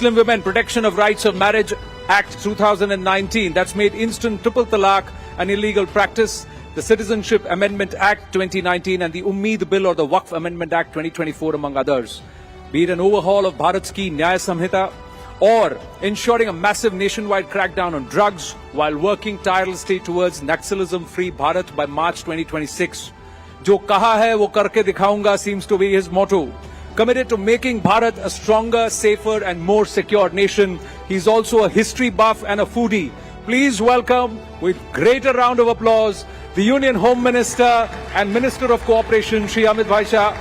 Muslim Women Protection of Rights of Marriage Act 2019 that's made instant triple talaq an illegal practice, the Citizenship Amendment Act 2019 and the Ummeed Bill or the Waqf Amendment Act 2024 among others. Be it an overhaul of Bharat's key Nyaya Samhita or ensuring a massive nationwide crackdown on drugs while working tirelessly towards Naxalism-free Bharat by March 2026. Jo kaha hai wo karke dikhaunga seems to be his motto. Committed to making Bharat a stronger, safer and more secure nation. He's also a history buff and a foodie. Please welcome, with greater round of applause, the Union Home Minister and Minister of Cooperation, Shri Amit Bhaisha,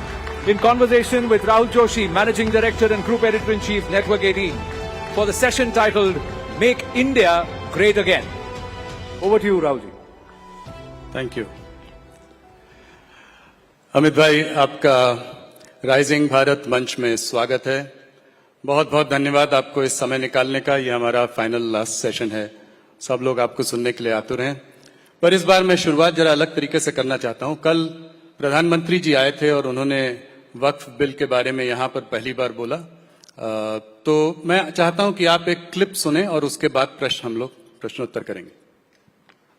in conversation with Rahul Joshi, Managing Director and Group Editor-in-Chief, Network 18, for the session titled, Make India Great Again. Over to you, Rahulji. Thank you. Amit भाई, आपका rising Bharat मंच में स्वागत है। बहुत बहुत धन्यवाद आपको इस समय निकालने का। ये हमारा फाइनल लास्ट सेशन है। सब लोग आपको सुनने के लिए आतुर हैं। पर इस बार मैं शुरुआत जरा अलग तरीके से करना चाहता हूं। कल प्रधानमंत्री जी आए थे और उन्होंने वक्फ बिल के बारे में यहां पर पहली बार बोला। तो मैं चाहता हूं कि आप एक क्लिप सुने और उसके बाद हम लोग प्रश्नोत्तर करेंगे।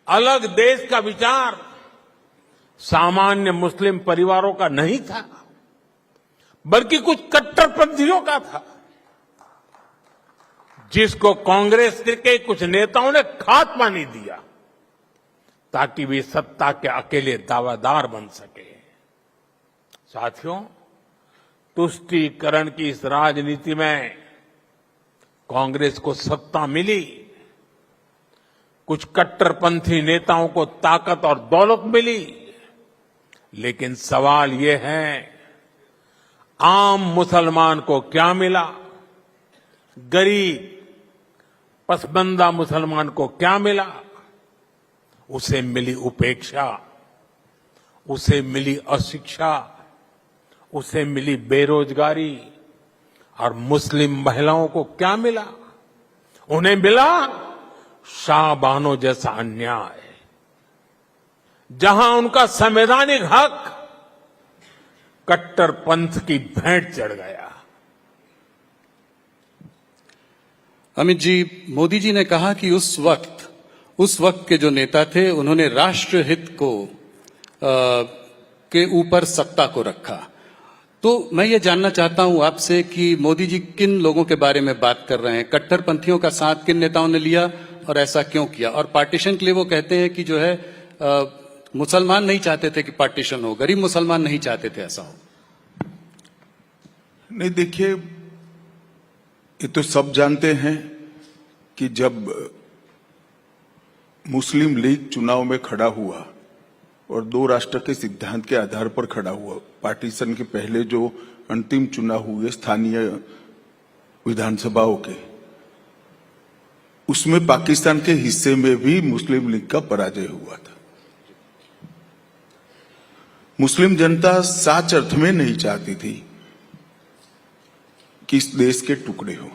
अलग देश का विचार सामान्य मुस्लिम परिवारों का नहीं था, बल्कि कुछ कट्टरपंथियों का था, जिसको कांग्रेस के कुछ नेताओं ने खात्मा नहीं दिया ताकि वे सत्ता के अकेले दावेदार बन सके। साथियों, तुष्टीकरण की इस राजनीति में कांग्रेस को सत्ता मिली, कुछ कट्टरपंथी नेताओं को ताकत और दौलत मिली, लेकिन सवाल ये है, आम मुसलमान को क्या मिला? गरीब पसबंदा मुसलमान को क्या मिला? उसे मिली उपेक्षा, उसे मिली अशिक्षा, उसे मिली बेरोजगारी। और मुस्लिम महिलाओं को क्या मिला? उन्हें मिला शाहबानो जैसा अन्याय, जहां उनका संवैधानिक हक कट्टरपंथ की भेंट चढ़ गया। अमित जी, मोदी जी ने कहा कि उस वक्त के जो नेता थे उन्होंने राष्ट्रहित को के ऊपर सत्ता को रखा। तो मैं ये जानना चाहता हूं आपसे कि मोदी जी किन लोगों के बारे में बात कर रहे हैं? कट्टरपंथियों का साथ किन नेताओं ने लिया और ऐसा क्यों किया? और पार्टीशन के लिए वो कहते हैं कि जो है मुसलमान नहीं चाहते थे कि पार्टीशन हो, गरीब मुसलमान नहीं चाहते थे ऐसा हो। नहीं, देखिए, ये तो सब जानते हैं कि जब मुस्लिम लीग चुनाव में खड़ा हुआ और दो राष्ट्र के सिद्धांत के आधार पर खड़ा हुआ, पार्टीशन के पहले जो अंतिम चुनाव हुए स्थानीय विधानसभाओं के, उसमें पाकिस्तान के हिस्से में भी मुस्लिम लीग का पराजय हुआ था। मुस्लिम जनता सच अर्थ में नहीं चाहती थी कि इस देश के टुकड़े हो,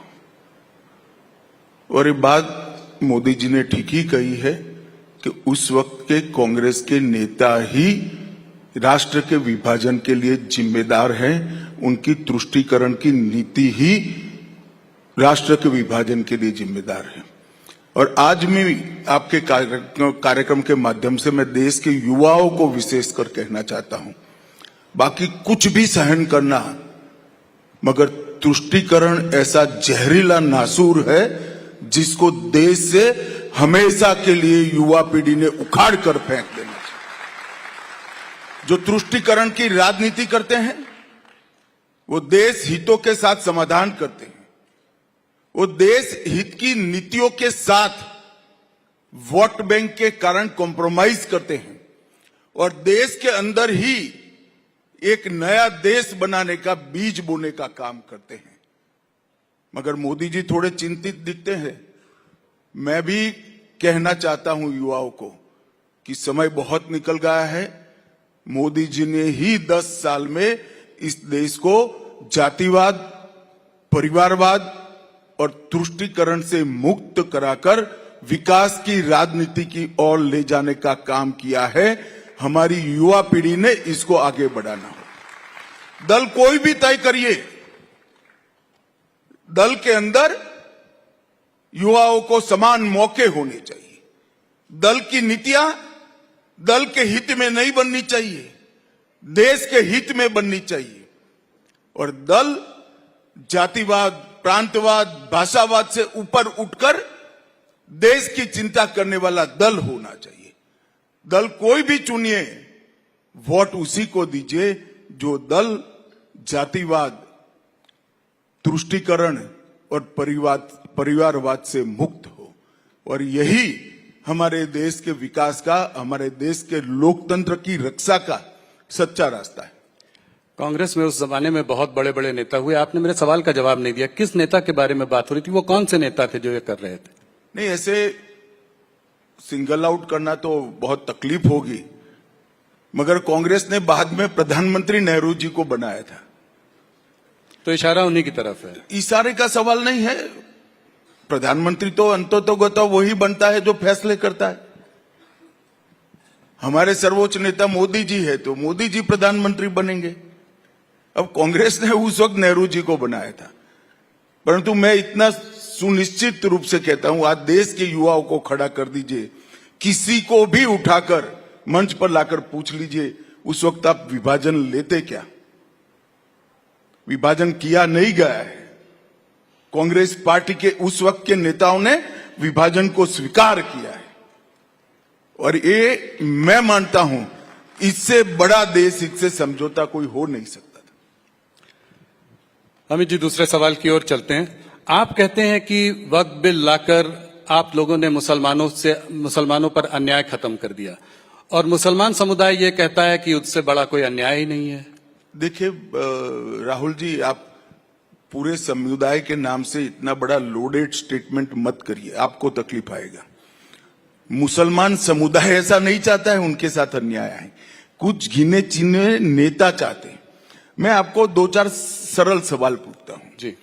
और ये बात मोदी जी ने ठीक ही कही है कि उस वक्त के कांग्रेस के नेता ही राष्ट्र के विभाजन के लिए जिम्मेदार हैं। उनकी तुष्टीकरण की नीति ही राष्ट्र के विभाजन के लिए जिम्मेदार है। और आज मैं आपके कार्यक्रम के माध्यम से मैं देश के युवाओं को विशेषकर कहना चाहता हूं, बाकी कुछ भी सहन करना, मगर तुष्टीकरण ऐसा जहरीला नासूर है जिसको देश से हमेशा के लिए युवा पीढ़ी ने उखाड़ कर फेंक देना चाहिए। जो तुष्टीकरण की राजनीति करते हैं वो देश हितों के साथ समाधान करते हैं, वो देश हित की नीतियों के साथ वोट बैंक के कारण कॉम्प्रोमाइज करते हैं और देश के अंदर ही एक नया देश बनाने का बीज बोने का काम करते हैं। मगर मोदी जी थोड़े चिंतित दिखते हैं। मैं भी कहना चाहता हूं युवाओं को कि समय बहुत निकल गया है। मोदी जी ने ही 10 साल में इस देश को जातिवाद, परिवारवाद और तुष्टीकरण से मुक्त कराकर विकास की राजनीति की ओर ले जाने का काम किया है। हमारी युवा पीढ़ी ने इसको आगे बढ़ाना हो। दल कोई भी तय करिए, दल के अंदर युवाओं को समान मौके होने चाहिए। दल की नीतियां दल के हित में नहीं बननी चाहिए, देश के हित में बननी चाहिए। और दल जातिवाद, प्रांतवाद, भाषावाद से ऊपर उठकर देश की चिंता करने वाला दल होना चाहिए। दल कोई भी चुनिए, वोट उसी को दीजिए जो दल जातिवाद, तुष्टीकरण और परिवारवाद से मुक्त हो। और यही हमारे देश के विकास का, हमारे देश के लोकतंत्र की रक्षा का सच्चा रास्ता है। कांग्रेस में उस जमाने में बहुत बड़े बड़े नेता हुए, आपने मेरे सवाल का जवाब नहीं दिया। किस नेता के बारे में बात हो रही थी? वो कौन से नेता थे जो ये कर रहे थे? नहीं, ऐसे सिंगल आउट करना तो बहुत तकलीफ होगी, मगर कांग्रेस ने बाद में प्रधानमंत्री नेहरू जी को बनाया था। तो इशारा उन्हीं की तरफ है। इशारे का सवाल नहीं है। प्रधानमंत्री तो अंततोगत वही बनता है जो फैसले करता है। हमारे सर्वोच्च नेता मोदी जी है तो मोदी जी प्रधानमंत्री बनेंगे। अब कांग्रेस ने उस वक्त नेहरू जी को बनाया था। परंतु मैं इतना सुनिश्चित रूप से कहता हूं, आज देश के युवाओं को खड़ा कर दीजिए, किसी को भी उठाकर मंच पर लाकर पूछ लीजिए, उस वक्त आप विभाजन लेते क्या? विभाजन किया नहीं गया है। कांग्रेस पार्टी के उस वक्त के नेताओं ने विभाजन को स्वीकार किया है। और ये मैं मानता हूं, इससे बड़ा देश, इससे समझौता कोई हो नहीं सकता था। अमित जी, दूसरे सवाल की ओर चलते हैं। आप कहते हैं कि वक्फ बिल लाकर आप लोगों ने मुसलमानों पर अन्याय खत्म कर दिया, और मुसलमान समुदाय ये कहता है कि उससे बड़ा कोई अन्याय ही नहीं है। देखिए राहुल जी, आप पूरे समुदाय के नाम से इतना बड़ा लोडेड स्टेटमेंट मत करिए, आपको तकलीफ आएगा। मुसलमान समुदाय ऐसा नहीं चाहता है उनके साथ अन्याय है, कुछ गिने चुने नेता चाहते हैं। मैं आपको दो चार सरल सवाल पूछता हूं जी।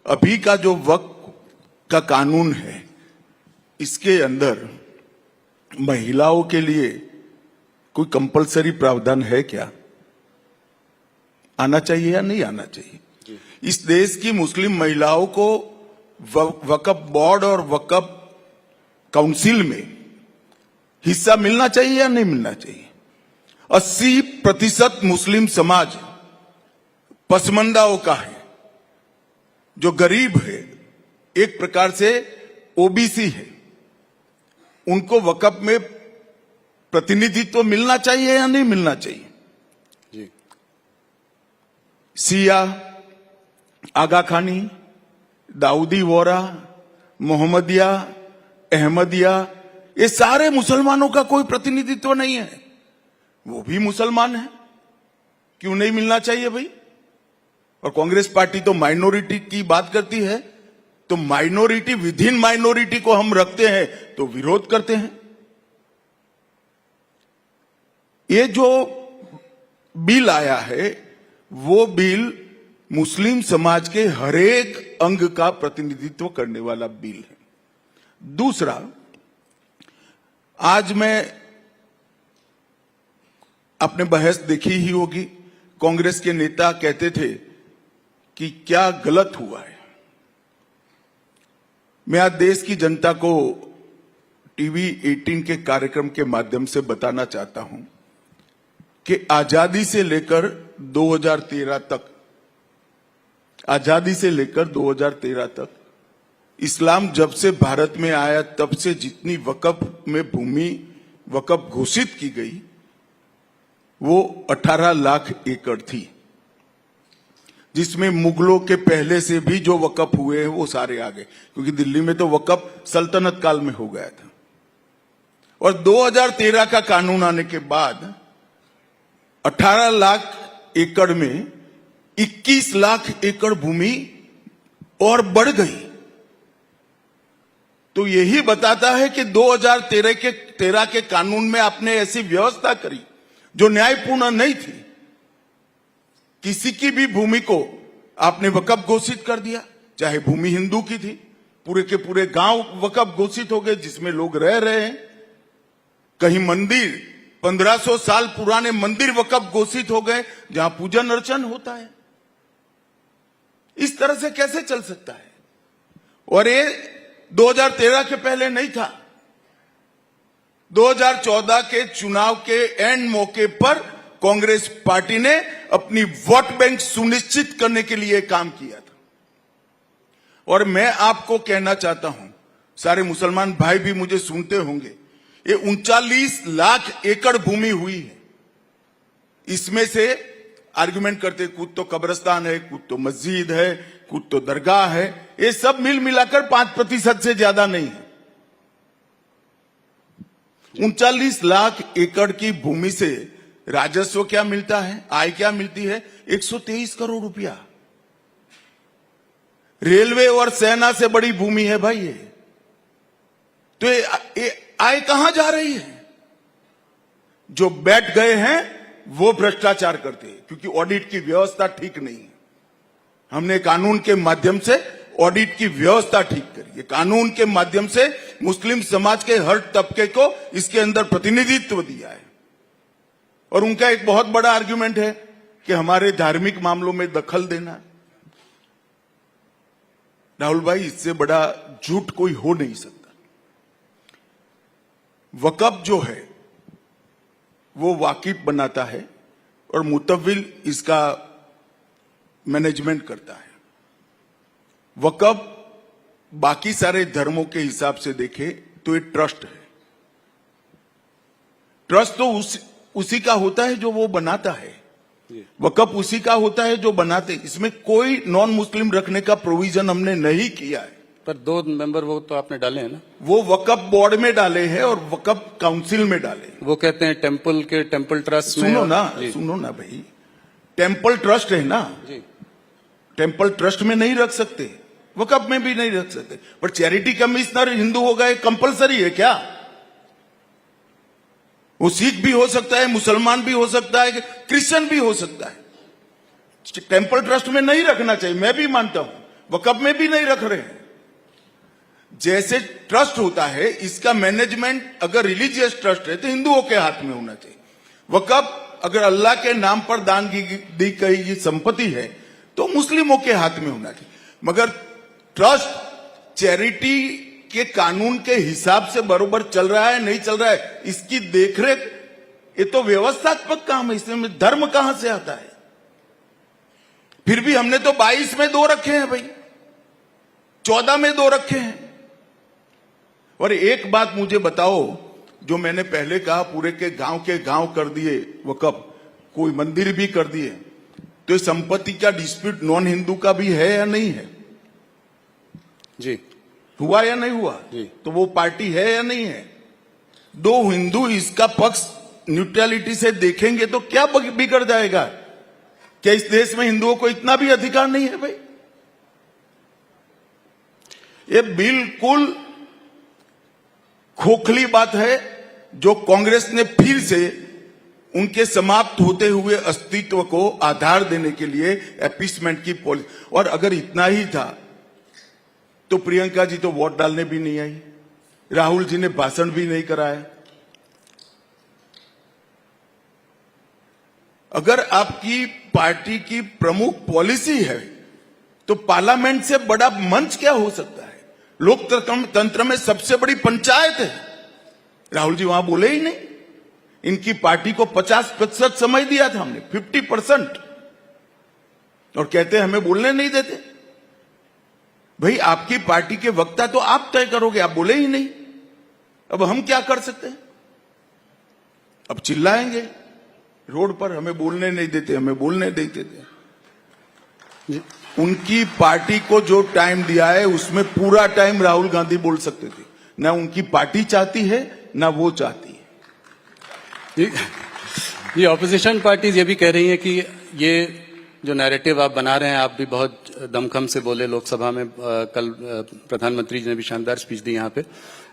अभी का जो वक्फ का कानून है, इसके अंदर महिलाओं के लिए कोई कंपलसरी प्रावधान है क्या? आना चाहिए या नहीं आना चाहिए? इस देश की मुस्लिम महिलाओं को वक्फ बोर्ड और वक्फ काउंसिल में हिस्सा मिलना चाहिए या नहीं मिलना चाहिए? 80% मुस्लिम समाज पसमंदाओं का है, जो गरीब है, एक प्रकार से ओबीसी है। उनको वक्फ में प्रतिनिधित्व मिलना चाहिए या नहीं मिलना चाहिए? जी। सिया, आगा खानी, दाऊदी वोरा, मोहम्मदिया, अहमदिया, ये सारे मुसलमानों का कोई प्रतिनिधित्व नहीं है। वो भी मुसलमान है, क्यों नहीं मिलना चाहिए भाई? और कांग्रेस पार्टी तो माइनॉरिटी की बात करती है, तो माइनॉरिटी विद इन माइनॉरिटी को हम रखते हैं तो विरोध करते हैं। ये जो बिल आया है, वो बिल मुस्लिम समाज के हरेक अंग का प्रतिनिधित्व करने वाला बिल है। दूसरा, आज मैं, आपने बहस देखी ही होगी, कांग्रेस के नेता कहते थे कि क्या गलत हुआ है। मैं आज देश की जनता को टीवी 18 के कार्यक्रम के माध्यम से बताना चाहता हूं कि आजादी से लेकर 2013 तक, आजादी से लेकर 2013 तक, इस्लाम जब से भारत में आया तब से जितनी वक्फ में भूमि वक्फ घोषित की गई, वो 18 लाख एकड़ थी, जिसमें मुगलों के पहले से भी जो वक्फ हुए हैं वो सारे आ गए, क्योंकि दिल्ली में तो वक्फ सल्तनत काल में हो गया था। और 2013 का कानून आने के बाद 18 लाख एकड़ में 21 लाख एकड़ भूमि और बढ़ गई। तो यही बताता है कि 2013 के कानून में आपने ऐसी व्यवस्था करी जो न्यायपूर्ण नहीं थी। किसी की भी भूमि को आपने वक्फ घोषित कर दिया, चाहे भूमि हिंदू की थी, पूरे के पूरे गांव वक्फ घोषित हो गए जिसमें लोग रह रहे हैं। कहीं मंदिर, 1500 साल पुराने मंदिर वक्फ घोषित हो गए जहां पूजन अर्चन होता है। इस तरह से कैसे चल सकता है? और ये 2013 के पहले नहीं था। 2014 के चुनाव के एंड मौके पर कांग्रेस पार्टी ने अपनी वोट बैंक सुनिश्चित करने के लिए काम किया था। और मैं आपको कहना चाहता हूं, सारे मुसलमान भाई भी मुझे सुनते होंगे, ये 39 लाख एकड़ भूमि हुई है। इसमें से आर्गुमेंट करते कुछ तो कब्रिस्तान है, कुछ तो मस्जिद है, कुछ तो दरगाह है, ये सब मिल मिलाकर 5% से ज्यादा नहीं है। 39 लाख एकड़ की भूमि से राजस्व क्या मिलता है, आय क्या मिलती है? 123 करोड़ रुपया। रेलवे और सेना से बड़ी भूमि है भाई ये। तो ये आय कहां जा रही है? जो बैठ गए हैं वो भ्रष्टाचार करते हैं, क्योंकि ऑडिट की व्यवस्था ठीक नहीं है। हमने कानून के माध्यम से ऑडिट की व्यवस्था ठीक करी है। कानून के माध्यम से मुस्लिम समाज के हर तबके को इसके अंदर प्रतिनिधित्व दिया है। और उनका एक बहुत बड़ा आर्गुमेंट है कि हमारे धार्मिक मामलों में दखल देना। राहुल भाई, इससे बड़ा झूठ कोई हो नहीं सकता। वक्फ जो है वो वाकिफ बनाता है और मुतव्विल इसका मैनेजमेंट करता है। वक्फ बाकी सारे धर्मों के हिसाब से देखे तो ये ट्रस्ट है। ट्रस्ट तो उसी का होता है जो वो बनाता है। वक्फ उसी का होता है जो बनाते। इसमें कोई नॉन मुस्लिम रखने का प्रोविजन हमने नहीं किया है। पर 2 मेंबर वो तो आपने डाले हैं ना? वो वक्फ बोर्ड में डाले हैं और वक्फ काउंसिल में डाले हैं। वो कहते हैं टेम्पल ट्रस्ट में। सुनो ना भाई, टेम्पल ट्रस्ट है ना जी। टेम्पल ट्रस्ट में नहीं रख सकते, वक्फ में भी नहीं रख सकते। पर चैरिटी कमिश्नर हिंदू होगा, ये कंपलसरी है क्या? वो सिख भी हो सकता है, मुसलमान भी हो सकता है, क्रिश्चियन भी हो सकता है। टेम्पल ट्रस्ट में नहीं रखना चाहिए, मैं भी मानता हूं। वक्फ में भी नहीं रख रहे हैं। जैसे ट्रस्ट होता है, इसका मैनेजमेंट अगर रिलीजियस ट्रस्ट है तो हिंदुओं के हाथ में होना चाहिए। वक्फ अगर अल्लाह के नाम पर दान दी गई संपत्ति है तो मुस्लिमों के हाथ में होना चाहिए। मगर ट्रस्ट चैरिटी के कानून के हिसाब से बरोबर चल रहा है नहीं चल रहा है, इसकी देखरेख ये तो व्यवस्थात्मक काम है। इसमें धर्म कहां से आता है? फिर भी हमने तो 22 में 2 रखे हैं भाई, 14 में 2 रखे हैं। और एक बात मुझे बताओ, जो मैंने पहले कहा पूरे के गांव कर दिए वक्फ, कोई मंदिर भी कर दिए, तो संपत्ति का डिस्प्यूट नॉन हिंदू का भी है या नहीं है? जी। हुआ या नहीं हुआ? जी। तो वो पार्टी है या नहीं है? 2 हिंदू इसका पक्ष न्यूट्रलिटी से देखेंगे तो क्या बिगड़ जाएगा? क्या इस देश में हिंदुओं को इतना भी अधिकार नहीं है भाई? ये बिल्कुल खोखली बात है जो कांग्रेस ने फिर से उनके समाप्त होते हुए अस्तित्व को आधार देने के लिए अपीसमेंट की पॉलिसी। और अगर इतना ही था तो प्रियंका जी तो वोट डालने भी नहीं आई, राहुल जी ने भाषण भी नहीं कराया। अगर आपकी पार्टी की प्रमुख पॉलिसी है तो पार्लियामेंट से बड़ा मंच क्या हो सकता है? लोकतंत्र में सबसे बड़ी पंचायत है। राहुल जी वहां बोले ही नहीं। इनकी पार्टी को 50% समय दिया था हमने, 50%, और कहते हमें बोलने नहीं देते। भाई आपकी पार्टी के वक्ता तो आप तय करोगे, आप बोले ही नहीं। अब हम क्या कर सकते हैं? अब चिल्लाएंगे रोड पर, हमें बोलने नहीं देते, हमें बोलने देते थे। उनकी पार्टी को जो टाइम दिया है उसमें पूरा टाइम राहुल गांधी बोल सकते थे। ना उनकी पार्टी चाहती है ना वो चाहती है। ये ऑपोजिशन पार्टीज ये भी कह रही हैं कि ये जो नैरेटिव आप बना रहे हैं, आप भी बहुत दमखम से बोले लोकसभा में, कल प्रधानमंत्री जी ने भी शानदार स्पीच दी यहाँ पे।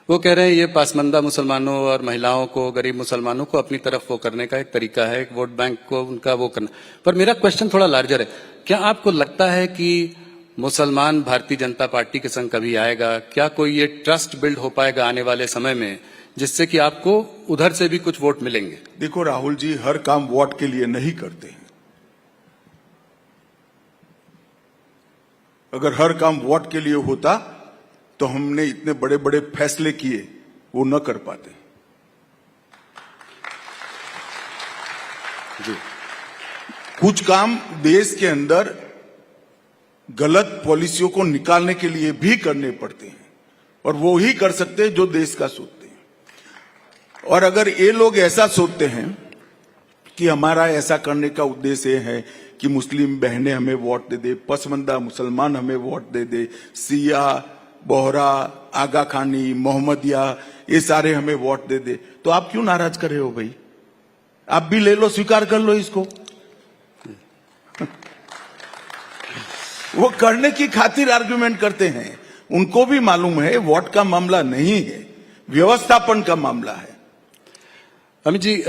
वो कह रहे हैं ये पासमंदा मुसलमानों और महिलाओं को, गरीब मुसलमानों को अपनी तरफ वो करने का एक तरीका है, एक वोट बैंक को उनका वो करना। पर मेरा क्वेश्चन थोड़ा लार्जर है। क्या आपको लगता है कि मुसलमान भारतीय जनता पार्टी के संग कभी आएगा? क्या कोई ये ट्रस्ट बिल्ड हो पाएगा आने वाले समय में, जिससे कि आपको उधर से भी कुछ वोट मिलेंगे? देखो राहुल जी, हर काम वोट के लिए नहीं करते हैं। अगर हर काम वोट के लिए होता तो हमने इतने बड़े बड़े फैसले किए वो न कर पाते। जी। कुछ काम देश के अंदर गलत पॉलिसियों को निकालने के लिए भी करने पड़ते हैं और वो ही कर सकते हैं जो देश का सोचते हैं। और अगर ये लोग ऐसा सोचते हैं कि हमारा ऐसा करने का उद्देश्य है कि मुस्लिम बहनें हमें वोट दे दे, पसमंदा मुसलमान हमें वोट दे दे, सिया, बोहरा, आगा खानी, मोहम्मदिया, ये सारे हमें वोट दे दे, तो आप क्यों नाराज कर रहे हो भाई? आप भी ले लो, स्वीकार कर लो इसको। वो करने की खातिर आर्गुमेंट करते हैं। उनको भी मालूम है वोट का मामला नहीं है, व्यवस्थापन का मामला है। अमित जी,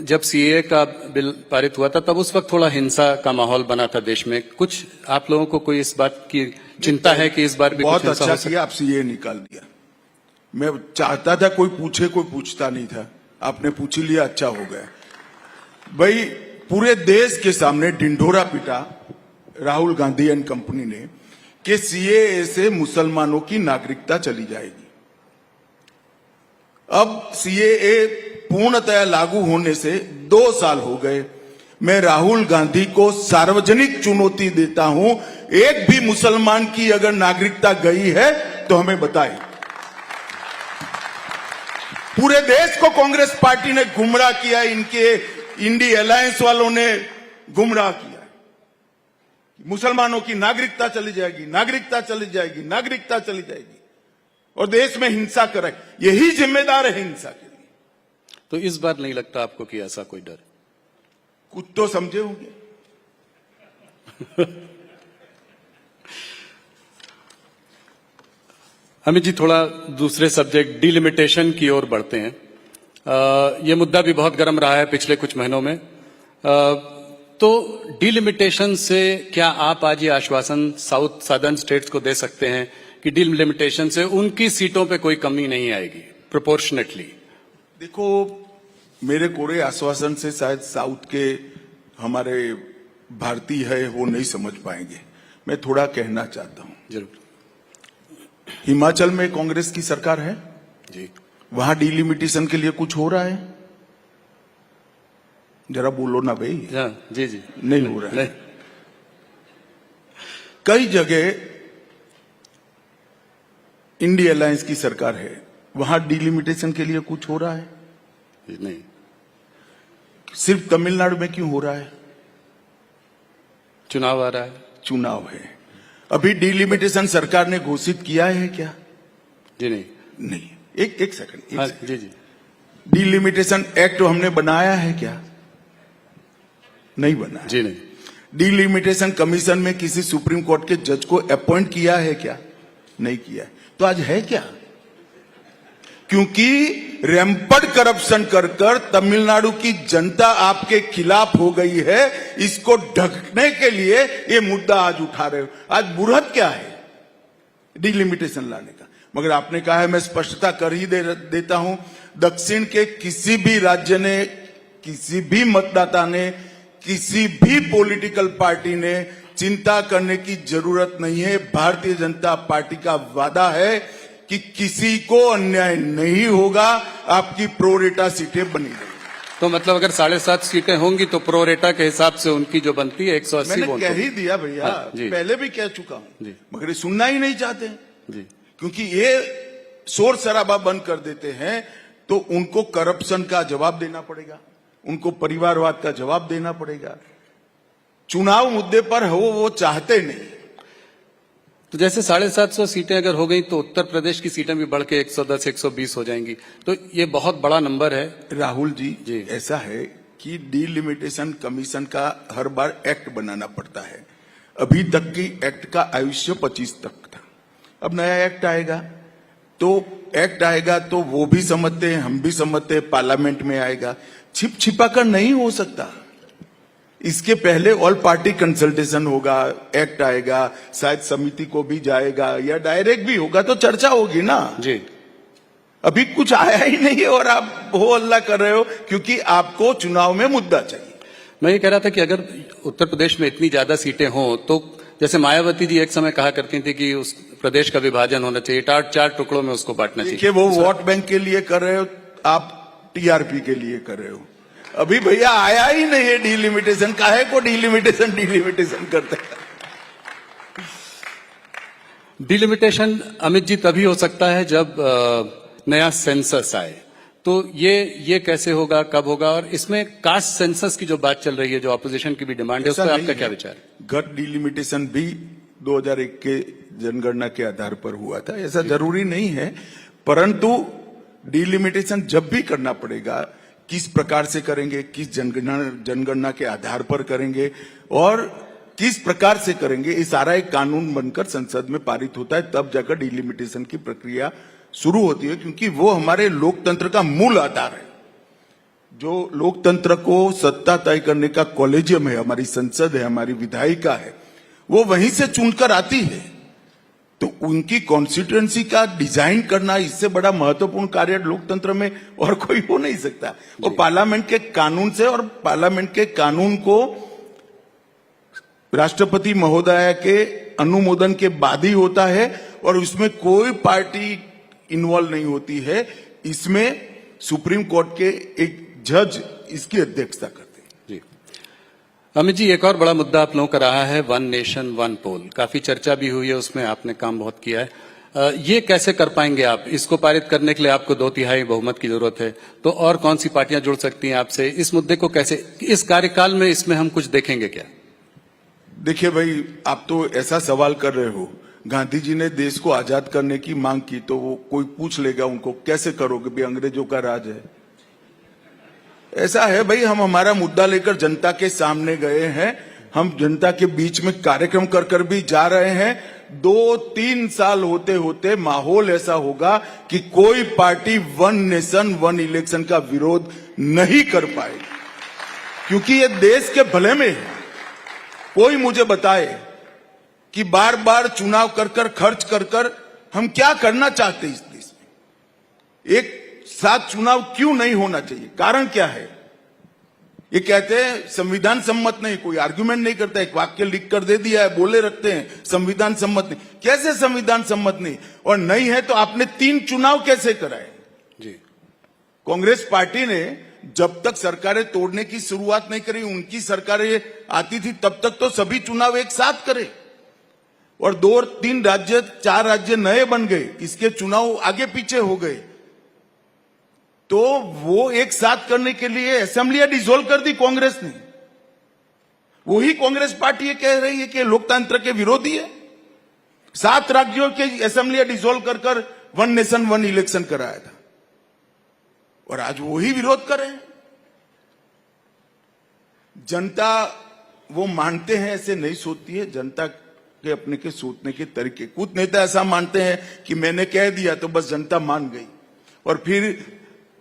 जब सीएए का बिल पारित हुआ था तब उस वक्त थोड़ा हिंसा का माहौल बना था देश में। कुछ आप लोगों को कोई इस बात की चिंता है कि इस बार भी बहुत कुछ हिंसा अच्छा हो सकता? किया आप सीए निकाल दिया। मैं चाहता था कोई पूछे, कोई पूछता नहीं था। आपने पूछ लिया, अच्छा हो गया। भाई पूरे देश के सामने ढिंढोरा पिटा राहुल गांधी एंड कंपनी ने कि सीएए से मुसलमानों की नागरिकता चली जाएगी। अब सीएए पूर्णतया लागू होने से 2 साल हो गए। मैं राहुल गांधी को सार्वजनिक चुनौती देता हूं, एक भी मुसलमान की अगर नागरिकता गई है तो हमें बताए। पूरे देश को कांग्रेस पार्टी ने गुमराह किया, इनके इंडी अलायंस वालों ने गुमराह किया। मुसलमानों की नागरिकता चली जाएगी, नागरिकता चली जाएगी, नागरिकता चली जाएगी, और देश में हिंसा करे। यही जिम्मेदार है हिंसा के लिए। तो इस बार नहीं लगता आपको कि ऐसा कोई डर? कुछ तो समझे होंगे। अमित जी, थोड़ा दूसरे सब्जेक्ट डिलिमिटेशन की ओर बढ़ते हैं। ये मुद्दा भी बहुत गर्म रहा है पिछले कुछ महीनों में। तो डिलिमिटेशन से क्या आप आज ये आश्वासन साउथ सदर्न स्टेट्स को दे सकते हैं कि डिलिमिटेशन से उनकी सीटों पे कोई कमी नहीं आएगी प्रोपोर्शनेटली? देखो, मेरे कोरे आश्वासन से शायद साउथ के हमारे भारतीय है वो नहीं समझ पाएंगे। मैं थोड़ा कहना चाहता हूं। जरूर। हिमाचल में कांग्रेस की सरकार है जी। वहां डिलिमिटेशन के लिए कुछ हो रहा है? जरा बोलो ना भाई। हाँ, जी जी। नहीं हो रहा है। नहीं। कई जगह इंडिया अलायंस की सरकार है, वहां डिलिमिटेशन के लिए कुछ हो रहा है? नहीं। सिर्फ तमिलनाडु में क्यों हो रहा है? चुनाव आ रहा है। चुनाव है। अभी डिलिमिटेशन सरकार ने घोषित किया है क्या? जी नहीं। नहीं। एक सेकंड। हाँ, जी जी। डिलिमिटेशन एक्ट हमने बनाया है क्या? नहीं बनाया। जी नहीं। डिलिमिटेशन कमीशन में किसी सुप्रीम कोर्ट के जज को अपॉइंट किया है क्या? नहीं किया है। तो आज है क्या? क्योंकि रैंपड करप्शन कर कर तमिलनाडु की जनता आपके खिलाफ हो गई है। इसको ढकने के लिए ये मुद्दा आज उठा रहे हो। आज बुरहत क्या है डिलिमिटेशन लाने का? मगर आपने कहा है, मैं स्पष्टता कर ही देता हूं, दक्षिण के किसी भी राज्य ने, किसी भी मतदाता ने, किसी भी पॉलिटिकल पार्टी ने चिंता करने की जरूरत नहीं है। भारतीय जनता पार्टी का वादा है कि किसी को अन्याय नहीं होगा, आपकी प्रोरेटा सीटें बनी रहेंगी। तो मतलब अगर 7.5 सीटें होंगी तो प्रोरेटा के हिसाब से उनकी जो बनती है 180 मैंने वोट कह होगी। ही दिया भैया। हाँ, जी। पहले भी कह चुका हूं, जी। मगर ये सुनना ही नहीं चाहते। जी। क्योंकि ये शोर शराबा बंद कर देते हैं तो उनको करप्शन का जवाब देना पड़ेगा, उनको परिवारवाद का जवाब देना पड़ेगा। चुनाव मुद्दे पर हो वो चाहते नहीं। तो जैसे 750 सीटें अगर हो गई तो उत्तर प्रदेश की सीटें भी बढ़ के 110 120 हो जाएंगी, तो ये बहुत बड़ा नंबर है। राहुल जी, जी। ऐसा है कि डिलिमिटेशन कमीशन का हर बार एक्ट बनाना पड़ता है। अभी तक की एक्ट का आयुष्य 25 तक था। अब नया एक्ट आएगा तो वो भी समझते हैं, हम भी समझते हैं, पार्लियामेंट में आएगा। छिपा कर नहीं हो सकता। इसके पहले ऑल पार्टी कंसल्टेशन होगा, एक्ट आएगा, शायद समिति को भी जाएगा या डायरेक्ट भी होगा, तो चर्चा होगी ना। जी। अभी कुछ आया ही नहीं है और आप हो अल्लाह कर रहे हो क्योंकि आपको चुनाव में मुद्दा चाहिए। मैं ये कह रहा था कि अगर उत्तर प्रदेश में इतनी ज्यादा सीटें हों तो जैसे मायावती जी एक समय कहा करती थी कि उस प्रदेश का विभाजन होना चाहिए, चार टुकड़ों में उसको बांटना देखिए, चाहिए। वो वोट बैंक के लिए कर रहे हो, आप टीआरपी के लिए कर रहे हो। अभी भैया आया ही नहीं है डिलिमिटेशन, काहे को डिलिमिटेशन करते हैं। डिलिमिटेशन अमित जी तभी हो सकता है जब नया सेंसस आए, तो ये कैसे होगा, कब होगा? और इसमें कास्ट सेंसस की जो बात चल रही है, जो ऑपोजिशन की भी डिमांड है, उस पर आपका क्या विचार है? गट डिलिमिटेशन भी 2001 के जनगणना के आधार पर हुआ था, ऐसा जरूरी नहीं है, परंतु डिलिमिटेशन जब भी करना पड़ेगा, किस प्रकार से करेंगे, किस जनगणना के आधार पर करेंगे और किस प्रकार से करेंगे, ये सारा एक कानून बनकर संसद में पारित होता है, तब जाकर डिलिमिटेशन की प्रक्रिया शुरू होती है, क्योंकि वो हमारे लोकतंत्र का मूल आधार है। जो लोकतंत्र को सत्ता तय करने का कॉलेजियम है, हमारी संसद है, हमारी विधायिका है, वो वहीं से चुनकर आती है। तो उनकी कॉन्स्टिट्यूएंसी का डिजाइन करना, इससे बड़ा महत्वपूर्ण कार्य लोकतंत्र में और कोई हो नहीं सकता। और पार्लियामेंट के कानून से, और पार्लियामेंट के कानून को राष्ट्रपति महोदय के अनुमोदन के बाद ही होता है, और उसमें कोई पार्टी इन्वॉल्व नहीं होती है। इसमें सुप्रीम कोर्ट के एक जज इसकी अध्यक्षता करते हैं। जी अमित जी, एक और बड़ा मुद्दा आप लोगों का रहा है वन नेशन वन पोल। काफी चर्चा भी हुई है, उसमें आपने काम बहुत किया है। ये कैसे कर पाएंगे आप? इसको पारित करने के लिए आपको 2/3 बहुमत की जरूरत है, तो और कौन सी पार्टियां जुड़ सकती हैं आपसे? इस मुद्दे को कैसे, इस कार्यकाल में इसमें हम कुछ देखेंगे क्या? देखिए भाई, आप तो ऐसा सवाल कर रहे हो, गांधी जी ने देश को आजाद करने की मांग की, तो वो कोई पूछ लेगा उनको, कैसे करोगे भाई, अंग्रेजों का राज है। ऐसा है भाई, हम हमारा मुद्दा लेकर जनता के सामने गए हैं, हम जनता के बीच में कार्यक्रम कर कर भी जा रहे हैं। 2-3 साल होते होते माहौल ऐसा होगा कि कोई party one nation one election का विरोध नहीं कर पाएगी, क्योंकि ये देश के भले में है। कोई मुझे बताए कि बार बार चुनाव कर कर, खर्च कर कर हम क्या करना चाहते हैं इस देश में? एक साथ चुनाव क्यों नहीं होना चाहिए? कारण क्या है? ये कहते हैं संविधान सम्मत नहीं, कोई आर्गुमेंट नहीं करता, एक वाक्य लिख कर दे दिया है, बोले रखते हैं संविधान सम्मत नहीं। कैसे संविधान सम्मत नहीं? और नहीं है तो आपने 3 चुनाव कैसे कराए? जी, कांग्रेस पार्टी ने जब तक सरकारें तोड़ने की शुरुआत नहीं करी, उनकी सरकारें आती थी, तब तक तो सभी चुनाव एक साथ करे, और 2-3 राज्य 4 राज्य नए बन गए, इसके चुनाव आगे पीछे हो गए। तो वो एक साथ करने के लिए असेंबलियां डिसॉल्व कर दी कांग्रेस ने। वही कांग्रेस पार्टी ये कह रही है कि लोकतंत्र के विरोधी है। 7 राज्यों के असेंबलियां डिसॉल्व कर कर वन नेशन वन इलेक्शन कराया था, और आज वही विरोध कर रहे हैं। जनता वो मानते हैं, ऐसे नहीं सोचती है। जनता के अपने के सोचने के तरीके, कुछ नेता ऐसा मानते हैं कि मैंने कह दिया तो बस जनता मान गई, और फिर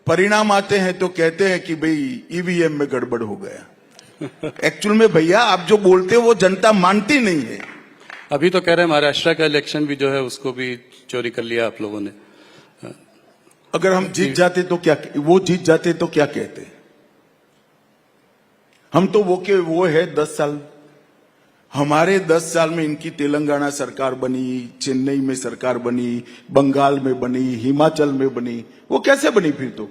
परिणाम आते हैं तो कहते हैं कि भाई ईवीएम में गड़बड़ हो गया। एक्चुअल में भैया आप जो बोलते हो वो जनता मानती नहीं है। अभी तो कह रहे हैं महाराष्ट्र का इलेक्शन भी जो है उसको भी चोरी कर लिया आप लोगों ने। अगर हम जीत जाते तो क्या, वो जीत जाते तो क्या कहते? हम तो वो है 10 साल, हमारे 10 साल में इनकी तेलंगाना सरकार बनी, चेन्नई में सरकार बनी, बंगाल में बनी, हिमाचल में बनी, वो कैसे बनी फिर? तो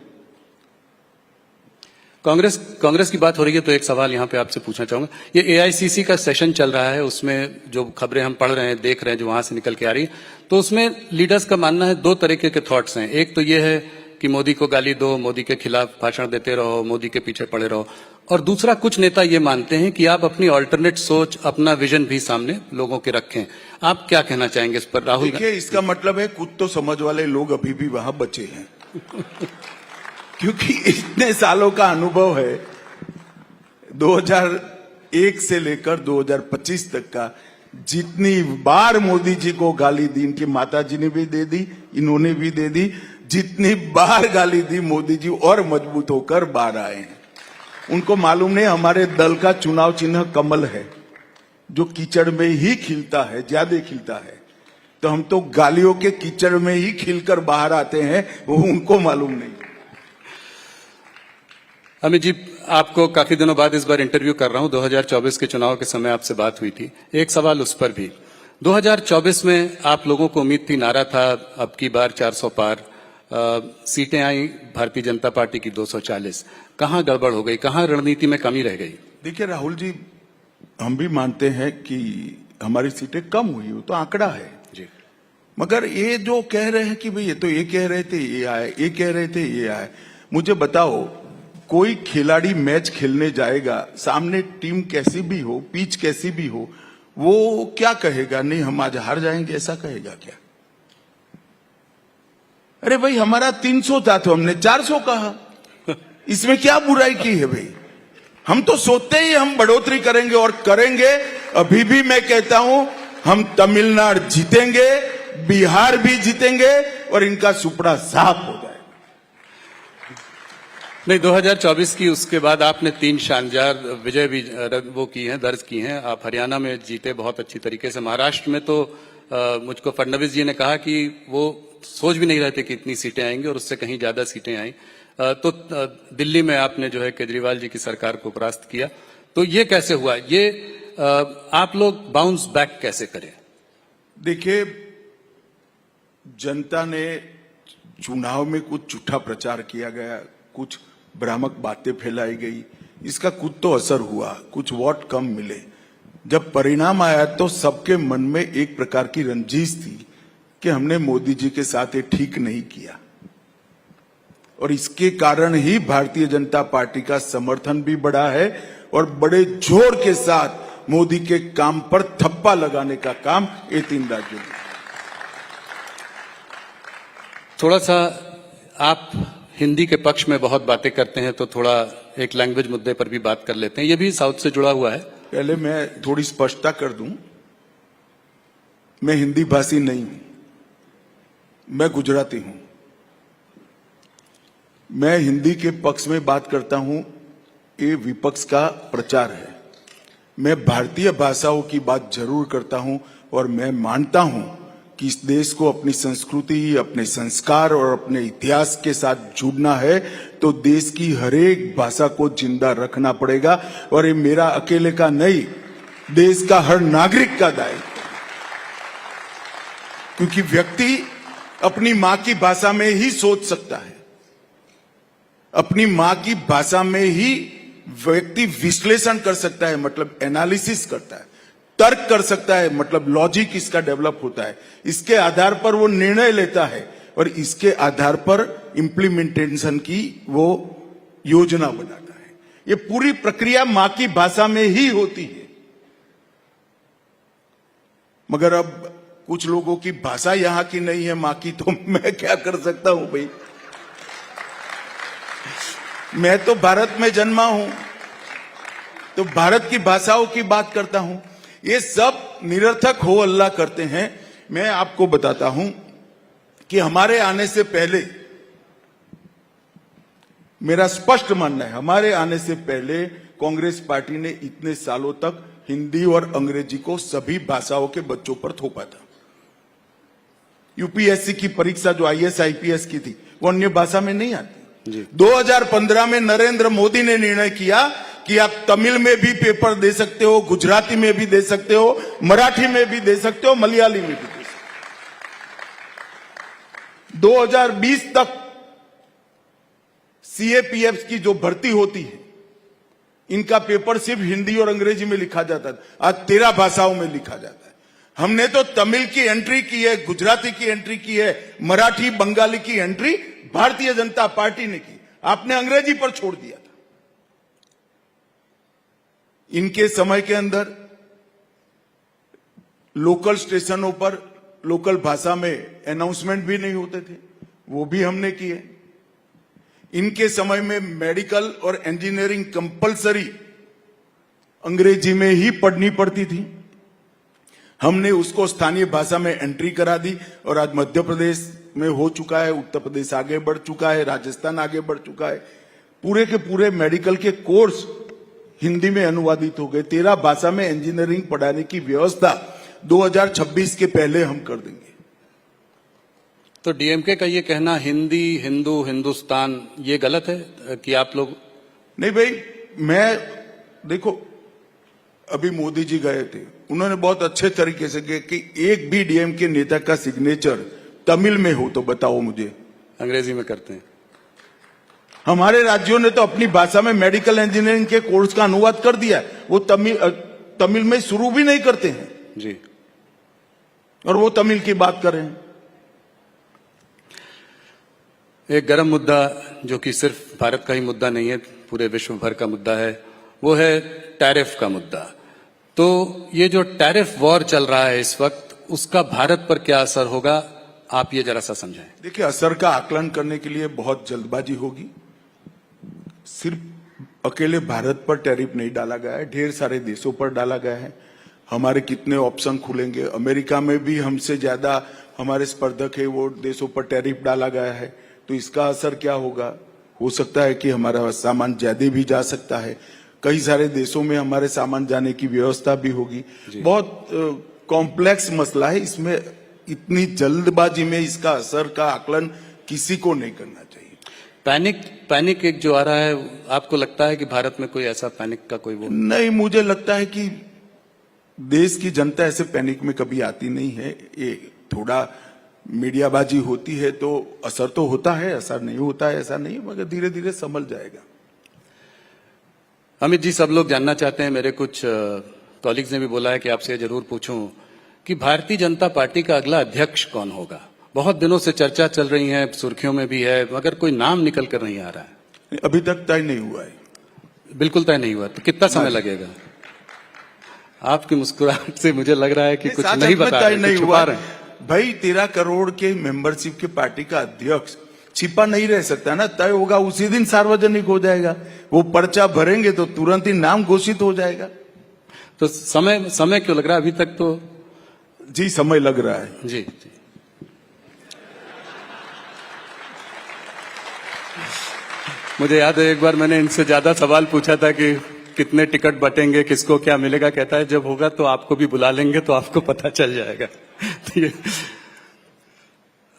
कांग्रेस की बात हो रही है तो एक सवाल यहां पे आपसे पूछना चाहूंगा। ये एआईसीसी का सेशन चल रहा है, उसमें जो खबरें हम पढ़ रहे हैं, देख रहे हैं, जो वहां से निकल के आ रही है, तो उसमें लीडर्स का मानना है 2 तरीके के थॉट्स हैं। एक तो ये है कि मोदी को गाली दो, मोदी के खिलाफ भाषण देते रहो, मोदी के पीछे पड़े रहो, और दूसरा कुछ नेता ये मानते हैं कि आप अपनी ऑल्टरनेट सोच, अपना विजन भी सामने लोगों के रखें। आप क्या कहना चाहेंगे इस पर? राहुल, देखिए, इसका मतलब है कुछ तो समझ वाले लोग अभी भी वहां बचे हैं। क्योंकि इतने सालों का अनुभव है, 2001 से लेकर 2025 तक का, जितनी बार मोदी जी को गाली दी, इनकी माता जी ने भी दे दी, इन्होंने भी दे दी, जितनी बार गाली दी मोदी जी और मजबूत होकर बाहर आए हैं। उनको मालूम नहीं हमारे दल का चुनाव चिन्ह कमल है, जो कीचड़ में ही खिलता है, ज्यादा खिलता है। तो हम तो गालियों के कीचड़ में ही खिलकर बाहर आते हैं, वो उनको मालूम नहीं। अमित जी, आपको काफी दिनों बाद इस बार इंटरव्यू कर रहा हूं। 2024 के चुनाव के समय आपसे बात हुई थी, एक सवाल उस पर भी। 2024 में आप लोगों को उम्मीद थी, नारा था अब की बार 400 पार, सीटें आई भारतीय जनता पार्टी की 240। कहां गड़बड़ हो गई, कहां रणनीति में कमी रह गई? देखिए राहुल जी, हम भी मानते हैं कि हमारी सीटें कम हुई, वो तो आंकड़ा है जी। मगर ये जो कह रहे हैं कि भाई ये तो ये कह रहे थे ये आए, ये कह रहे थे ये आए, मुझे बताओ कोई खिलाड़ी मैच खेलने जाएगा, सामने टीम कैसी भी हो, पिच कैसी भी हो, वो क्या कहेगा? नहीं हम आज हार जाएंगे, ऐसा कहेगा क्या? अरे भाई हमारा 300 था तो हमने 400 कहा, इसमें क्या बुराई की है भाई? हम तो सोचते ही हम बढ़ोतरी करेंगे और करेंगे। अभी भी मैं कहता हूं हम तमिलनाडु जीतेंगे, बिहार भी जीतेंगे और इनका सुपड़ा साफ हो जाएगा। नहीं, 2024 की उसके बाद आपने 3 शानदार विजय भी वो की हैं, दर्ज की हैं। आप हरियाणा में जीते बहुत अच्छी तरीके से। महाराष्ट्र में तो मुझको फडणवीस जी ने कहा कि वो सोच भी नहीं रहे थे कि इतनी सीटें आएंगी और उससे कहीं ज्यादा सीटें आई। तो दिल्ली में आपने जो है केजरीवाल जी की सरकार को परास्त किया। तो ये कैसे हुआ? ये आप लोग बाउंस बैक कैसे करें? देखिए, जनता ने चुनाव में कुछ झूठा प्रचार किया गया, कुछ भ्रामक बातें फैलाई गई, इसका कुछ तो असर हुआ, कुछ वोट कम मिले। जब परिणाम आया तो सबके मन में एक प्रकार की रंजिश थी कि हमने मोदी जी के साथ ये ठीक नहीं किया, और इसके कारण ही भारतीय जनता पार्टी का समर्थन भी बढ़ा है और बड़े जोर के साथ मोदी के काम पर थप्पा लगाने का काम ये 3 राज्यों में। थोड़ा सा आप हिंदी के पक्ष में बहुत बातें करते हैं, तो थोड़ा एक लैंग्वेज मुद्दे पर भी बात कर लेते हैं। ये भी साउथ से जुड़ा हुआ है। पहले मैं थोड़ी स्पष्टता कर दूं, मैं हिंदी भाषी नहीं हूं, मैं गुजराती हूं। मैं हिंदी के पक्ष में बात करता हूं, ये विपक्ष का प्रचार है। मैं भारतीय भाषाओं की बात जरूर करता हूं और मैं मानता हूं कि इस देश को अपनी संस्कृति, अपने संस्कार और अपने इतिहास के साथ जुड़ना है तो देश की हर एक भाषा को जिंदा रखना पड़ेगा, और ये मेरा अकेले का नहीं, देश का हर नागरिक का दायित्व है। क्योंकि व्यक्ति अपनी मां की भाषा में ही सोच सकता है, अपनी मां की भाषा में ही व्यक्ति विश्लेषण कर सकता है, मतलब एनालिसिस करता है, तर्क कर सकता है, मतलब लॉजिक इसका डेवलप होता है। इसके आधार पर वो निर्णय लेता है और इसके आधार पर इंप्लीमेंटेशन की वो योजना बनाता है। ये पूरी प्रक्रिया मां की भाषा में ही होती है। मगर अब कुछ लोगों की भाषा यहां की नहीं है मां की, तो मैं क्या कर सकता हूं भाई? मैं तो भारत में जन्मा हूं, तो भारत की भाषाओं की बात करता हूं। ये सब निरर्थक हो अल्लाह करते हैं। मैं आपको बताता हूं कि हमारे आने से पहले, मेरा स्पष्ट मानना है, हमारे आने से पहले कांग्रेस पार्टी ने इतने सालों तक हिंदी और अंग्रेजी को सभी भाषाओं के बच्चों पर थोपा था। यूपीएससी की परीक्षा जो आईएएस आईपीएस की थी, वो अन्य भाषा में नहीं आती। 2015 में नरेंद्र मोदी ने निर्णय किया कि आप तमिल में भी पेपर दे सकते हो, गुजराती में भी दे सकते हो, मराठी में भी दे सकते हो, मलयाली में भी दे सकते हो। 2020 तक सीएपीएफ की जो भर्ती होती है, इनका पेपर सिर्फ हिंदी और अंग्रेजी में लिखा जाता था, आज 13 भाषाओं में लिखा जाता है। हमने तो तमिल की एंट्री की है, गुजराती की एंट्री की है, मराठी बंगाली की एंट्री भारतीय जनता पार्टी ने की, आपने अंग्रेजी पर छोड़ दिया था। इनके समय के अंदर लोकल स्टेशनों पर लोकल भाषा में अनाउंसमेंट भी नहीं होते थे, वो भी हमने किए। इनके समय में मेडिकल और इंजीनियरिंग कंपलसरी अंग्रेजी में ही पढ़नी पड़ती थी, हमने उसको स्थानीय भाषा में एंट्री करा दी और आज मध्य प्रदेश में हो चुका है, उत्तर प्रदेश आगे बढ़ चुका है, राजस्थान आगे बढ़ चुका है। पूरे के पूरे मेडिकल के कोर्स हिंदी में अनुवादित हो गए। 13 भाषा में इंजीनियरिंग पढ़ाने की व्यवस्था 2026 के पहले हम कर देंगे। तो डीएमके का ये कहना हिंदी, हिंदू, हिंदुस्तान, ये गलत है कि आप लोग? नहीं भाई, मैं देखो, अभी मोदी जी गए थे, उन्होंने बहुत अच्छे तरीके से किया कि एक भी डीएम के नेता का सिग्नेचर तमिल में हो तो बताओ मुझे। अंग्रेजी में करते हैं। हमारे राज्यों ने तो अपनी भाषा में मेडिकल इंजीनियरिंग के कोर्स का अनुवाद कर दिया है, वो तमिल में शुरू भी नहीं करते हैं जी। और वो तमिल की बात कर रहे हैं। एक गर्म मुद्दा जो कि सिर्फ भारत का ही मुद्दा नहीं है, पूरे विश्व भर का मुद्दा है, वो है टैरिफ का मुद्दा। तो ये जो टैरिफ वॉर चल रहा है इस वक्त, उसका भारत पर क्या असर होगा, आप ये जरा सा समझाएं। देखिए, असर का आकलन करने के लिए बहुत जल्दबाजी होगी। सिर्फ अकेले भारत पर टैरिफ नहीं डाला गया है, ढेर सारे देशों पर डाला गया है। हमारे कितने ऑप्शन खुलेंगे, अमेरिका में भी हमसे ज्यादा हमारे स्पर्धक है, वो देशों पर टैरिफ डाला गया है, तो इसका असर क्या होगा। हो सकता है कि हमारा सामान ज्यादा भी जा सकता है, कई सारे देशों में हमारे सामान जाने की व्यवस्था भी होगी। बहुत कॉम्प्लेक्स मसला है, इसमें इतनी जल्दबाजी में इसका असर का आकलन किसी को नहीं करना चाहिए। पैनिक एक जो आ रहा है, आपको लगता है कि भारत में कोई ऐसा पैनिक का कोई वो नहीं, मुझे लगता है कि देश की जनता ऐसे पैनिक में कभी आती नहीं है। ये थोड़ा मीडियाबाजी होती है तो असर तो होता है, असर नहीं होता है ऐसा नहीं, मगर धीरे धीरे संभल जाएगा। अमित जी, सब लोग जानना चाहते हैं, मेरे कुछ कॉलीग्स ने भी बोला है कि आपसे जरूर पूछूं कि भारतीय जनता पार्टी का अगला अध्यक्ष कौन होगा। बहुत दिनों से चर्चा चल रही है, सुर्खियों में भी है, मगर कोई नाम निकल कर नहीं आ रहा है। अभी तक तय नहीं हुआ है। बिल्कुल तय नहीं हुआ, तो कितना समय लगेगा? आपकी मुस्कुराहट से मुझे लग रहा है कि कुछ नहीं बता रहे, नहीं कुछ हुआ छुपा रहे हैं। भाई 13 करोड़ के मेंबरशिप के पार्टी का अध्यक्ष छिपा नहीं रह सकता ना, तय होगा उसी दिन सार्वजनिक हो जाएगा। वो पर्चा भरेंगे तो तुरंत ही नाम घोषित हो जाएगा। तो समय क्यों लग रहा है अभी तक? तो जी समय लग रहा है। जी। मुझे याद है एक बार मैंने इनसे ज्यादा सवाल पूछा था कि कितने टिकट बटेंगे, किसको क्या मिलेगा। कहता है जब होगा तो आपको भी बुला लेंगे तो आपको पता चल जाएगा।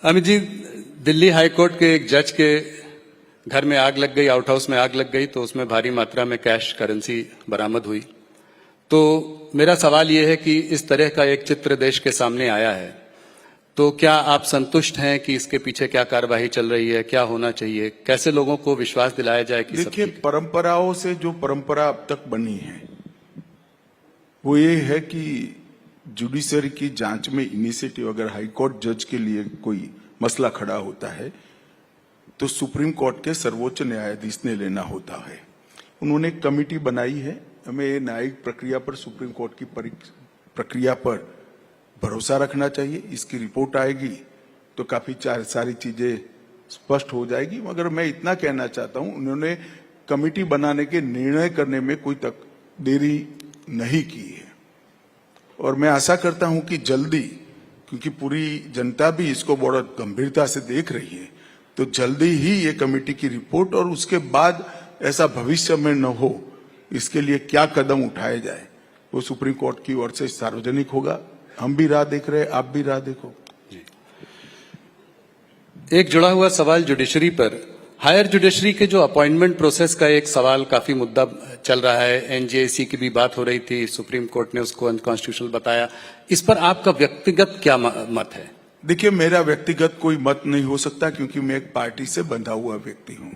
अमित जी, दिल्ली हाईकोर्ट के एक जज के घर में आग लग गई, आउट हाउस में आग लग गई, तो उसमें भारी मात्रा में कैश करेंसी बरामद हुई। तो मेरा सवाल यह है कि इस तरह का एक चित्र देश के सामने आया है, तो क्या आप संतुष्ट हैं कि इसके पीछे क्या कार्यवाही चल रही है, क्या होना चाहिए, कैसे लोगों को विश्वास दिलाया जाए कि सब देखिए, ठीक है? परंपराओं से जो परंपरा अब तक बनी है वो ये है कि जुडिशरी की जांच में इनिशिएटिव, अगर हाईकोर्ट जज के लिए कोई मसला खड़ा होता है तो सुप्रीम कोर्ट के सर्वोच्च न्यायाधीश ने लेना होता है। उन्होंने एक कमेटी बनाई है। हमें ये न्यायिक प्रक्रिया पर, सुप्रीम कोर्ट की प्रक्रिया पर भरोसा रखना चाहिए। इसकी रिपोर्ट आएगी तो काफी सारी चीजें स्पष्ट हो जाएगी। मगर मैं इतना कहना चाहता हूं, उन्होंने कमेटी बनाने के निर्णय करने में कोई तक देरी नहीं की है और मैं आशा करता हूं कि जल्दी, क्योंकि पूरी जनता भी इसको बड़ा गंभीरता से देख रही है, तो जल्दी ही ये कमेटी की रिपोर्ट और उसके बाद ऐसा भविष्य में न हो, इसके लिए क्या कदम उठाए जाए वो सुप्रीम कोर्ट की ओर से सार्वजनिक होगा। हम भी राह देख रहे हैं, आप भी राह देखो। एक जुड़ा हुआ सवाल जुडिशरी पर, हायर जुडिशरी के जो अपॉइंटमेंट प्रोसेस का एक सवाल काफी मुद्दा चल रहा है। एनजेसी की भी बात हो रही थी, सुप्रीम कोर्ट ने उसको अनकॉन्स्टिट्यूशनल बताया। इस पर आपका व्यक्तिगत क्या मत है? देखिए, मेरा व्यक्तिगत कोई मत नहीं हो सकता, क्योंकि मैं एक पार्टी से बंधा हुआ व्यक्ति हूं।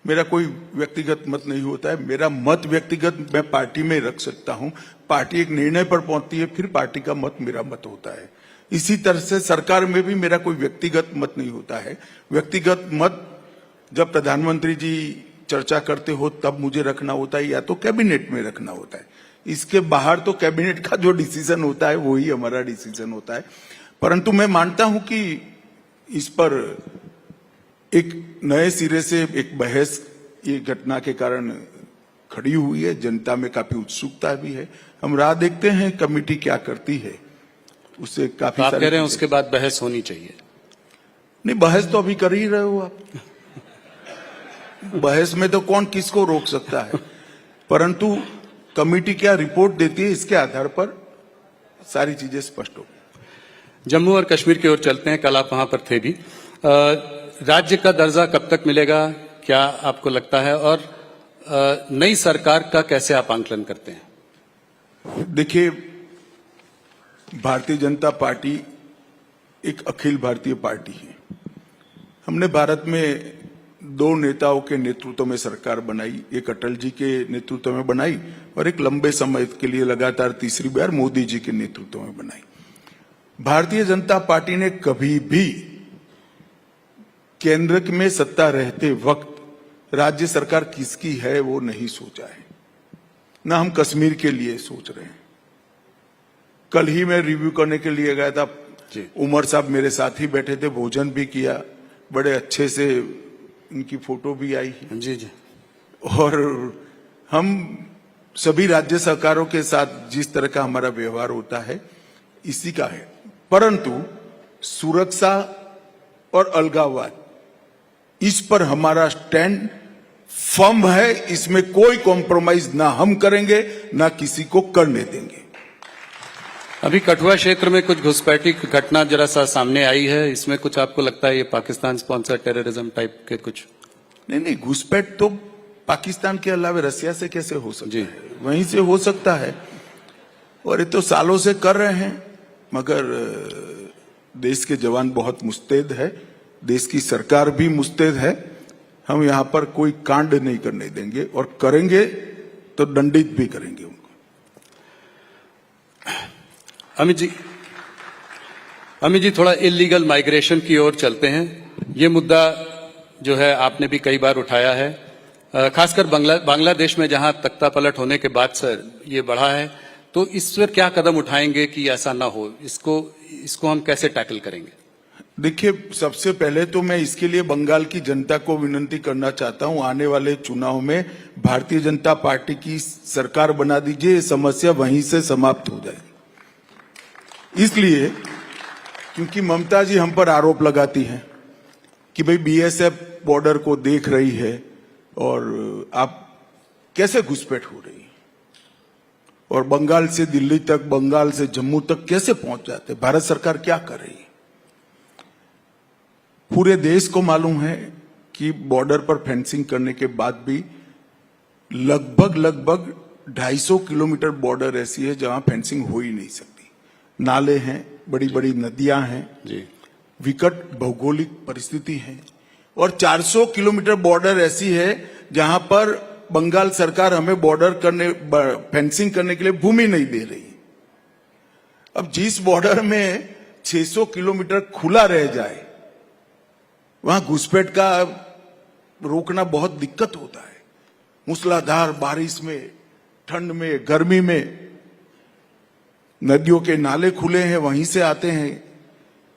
मेरा कोई व्यक्तिगत मत नहीं होता है। मेरा मत व्यक्तिगत मैं पार्टी में रख सकता हूं। पार्टी एक निर्णय पर पहुंचती है, फिर पार्टी का मत मेरा मत होता है। इसी तरह से सरकार में भी मेरा कोई व्यक्तिगत मत नहीं होता है। व्यक्तिगत मत जब प्रधानमंत्री जी चर्चा करते हो तब मुझे रखना होता है, या तो कैबिनेट में रखना होता है। इसके बाहर तो कैबिनेट का जो डिसीजन होता है वही हमारा डिसीजन होता है। परंतु मैं मानता हूं कि इस पर एक नए सिरे से एक बहस ये घटना के कारण खड़ी हुई है। जनता में काफी उत्सुकता भी है। हम राह देखते हैं कमेटी क्या करती है, उससे काफी आप कह रहे हैं उसके बाद बहस होनी चाहिए? नहीं, बहस तो अभी कर ही रहे हो आप। बहस में तो कौन किसको रोक सकता है, परंतु कमेटी क्या रिपोर्ट देती है, इसके आधार पर सारी चीजें स्पष्ट हो। जम्मू और कश्मीर की ओर चलते हैं, कल आप वहां पर थे भी। राज्य का दर्जा कब तक मिलेगा, क्या आपको लगता है, और नई सरकार का कैसे आप आंकलन करते हैं? देखिए, भारतीय जनता पार्टी एक अखिल भारतीय पार्टी है। हमने भारत में दो नेताओं के नेतृत्व में सरकार बनाई, एक अटल जी के नेतृत्व में बनाई और एक लंबे समय के लिए लगातार तीसरी बार मोदी जी के नेतृत्व में बनाई। भारतीय जनता पार्टी ने कभी भी केंद्र में सत्ता रहते वक्त राज्य सरकार किसकी है वो नहीं सोचा है, ना हम कश्मीर के लिए सोच रहे हैं। कल ही मैं रिव्यू करने के लिए गया था, उमर साहब मेरे साथ ही बैठे थे, भोजन भी किया, बड़े अच्छे से उनकी फोटो भी आई है। जी जी। और हम सभी राज्य सरकारों के साथ जिस तरह का हमारा व्यवहार होता है इसी का है, परंतु सुरक्षा और अलगाववाद इस पर हमारा स्टैंड फर्म है, इसमें कोई कॉम्प्रोमाइज ना हम करेंगे ना किसी को करने देंगे। अभी कठुआ क्षेत्र में कुछ घुसपैठी की घटना जरा सा सामने आई है, इसमें कुछ आपको लगता है ये पाकिस्तान स्पॉन्सर टेररिज्म टाइप के कुछ? नहीं, घुसपैठ तो पाकिस्तान के अलावा रसिया से कैसे हो सकता है, वहीं से हो सकता है। और ये तो सालों से कर रहे हैं, मगर देश के जवान बहुत मुस्तैद है, देश की सरकार भी मुस्तैद है। हम यहां पर कोई कांड नहीं करने देंगे और करेंगे तो दंडित भी करेंगे उनको। अमित जी थोड़ा इलीगल माइग्रेशन की ओर चलते हैं। ये मुद्दा जो है आपने भी कई बार उठाया है, खासकर बांग्लादेश में जहां तख्ता पलट होने के बाद सर ये बढ़ा है, तो इस पर क्या कदम उठाएंगे कि ऐसा ना हो? इसको हम कैसे टैकल करेंगे? देखिए, सबसे पहले तो मैं इसके लिए बंगाल की जनता को विनती करना चाहता हूं, आने वाले चुनाव में भारतीय जनता पार्टी की सरकार बना दीजिए, ये समस्या वहीं से समाप्त हो जाएगी। इसलिए क्योंकि ममता जी हम पर आरोप लगाती हैं कि भाई बीएसएफ बॉर्डर को देख रही है और आप कैसे घुसपैठ हो रही है, और बंगाल से दिल्ली तक, बंगाल से जम्मू तक कैसे पहुंच जाते, भारत सरकार क्या कर रही है। पूरे देश को मालूम है कि बॉर्डर पर फेंसिंग करने के बाद भी लगभग 250 किलोमीटर बॉर्डर ऐसी है जहां फेंसिंग हो ही नहीं सकती। नाले हैं, बड़ी बड़ी नदियां हैं जी, विकट भौगोलिक परिस्थिति है, और 400 किलोमीटर बॉर्डर ऐसी है जहां पर बंगाल सरकार हमें फेंसिंग करने के लिए भूमि नहीं दे रही। अब जिस बॉर्डर में 600 किलोमीटर खुला रह जाए वहां घुसपैठ का रोकना बहुत दिक्कत होता है। मूसलाधार बारिश में, ठंड में, गर्मी में नदियों के नाले खुले हैं, वहीं से आते हैं,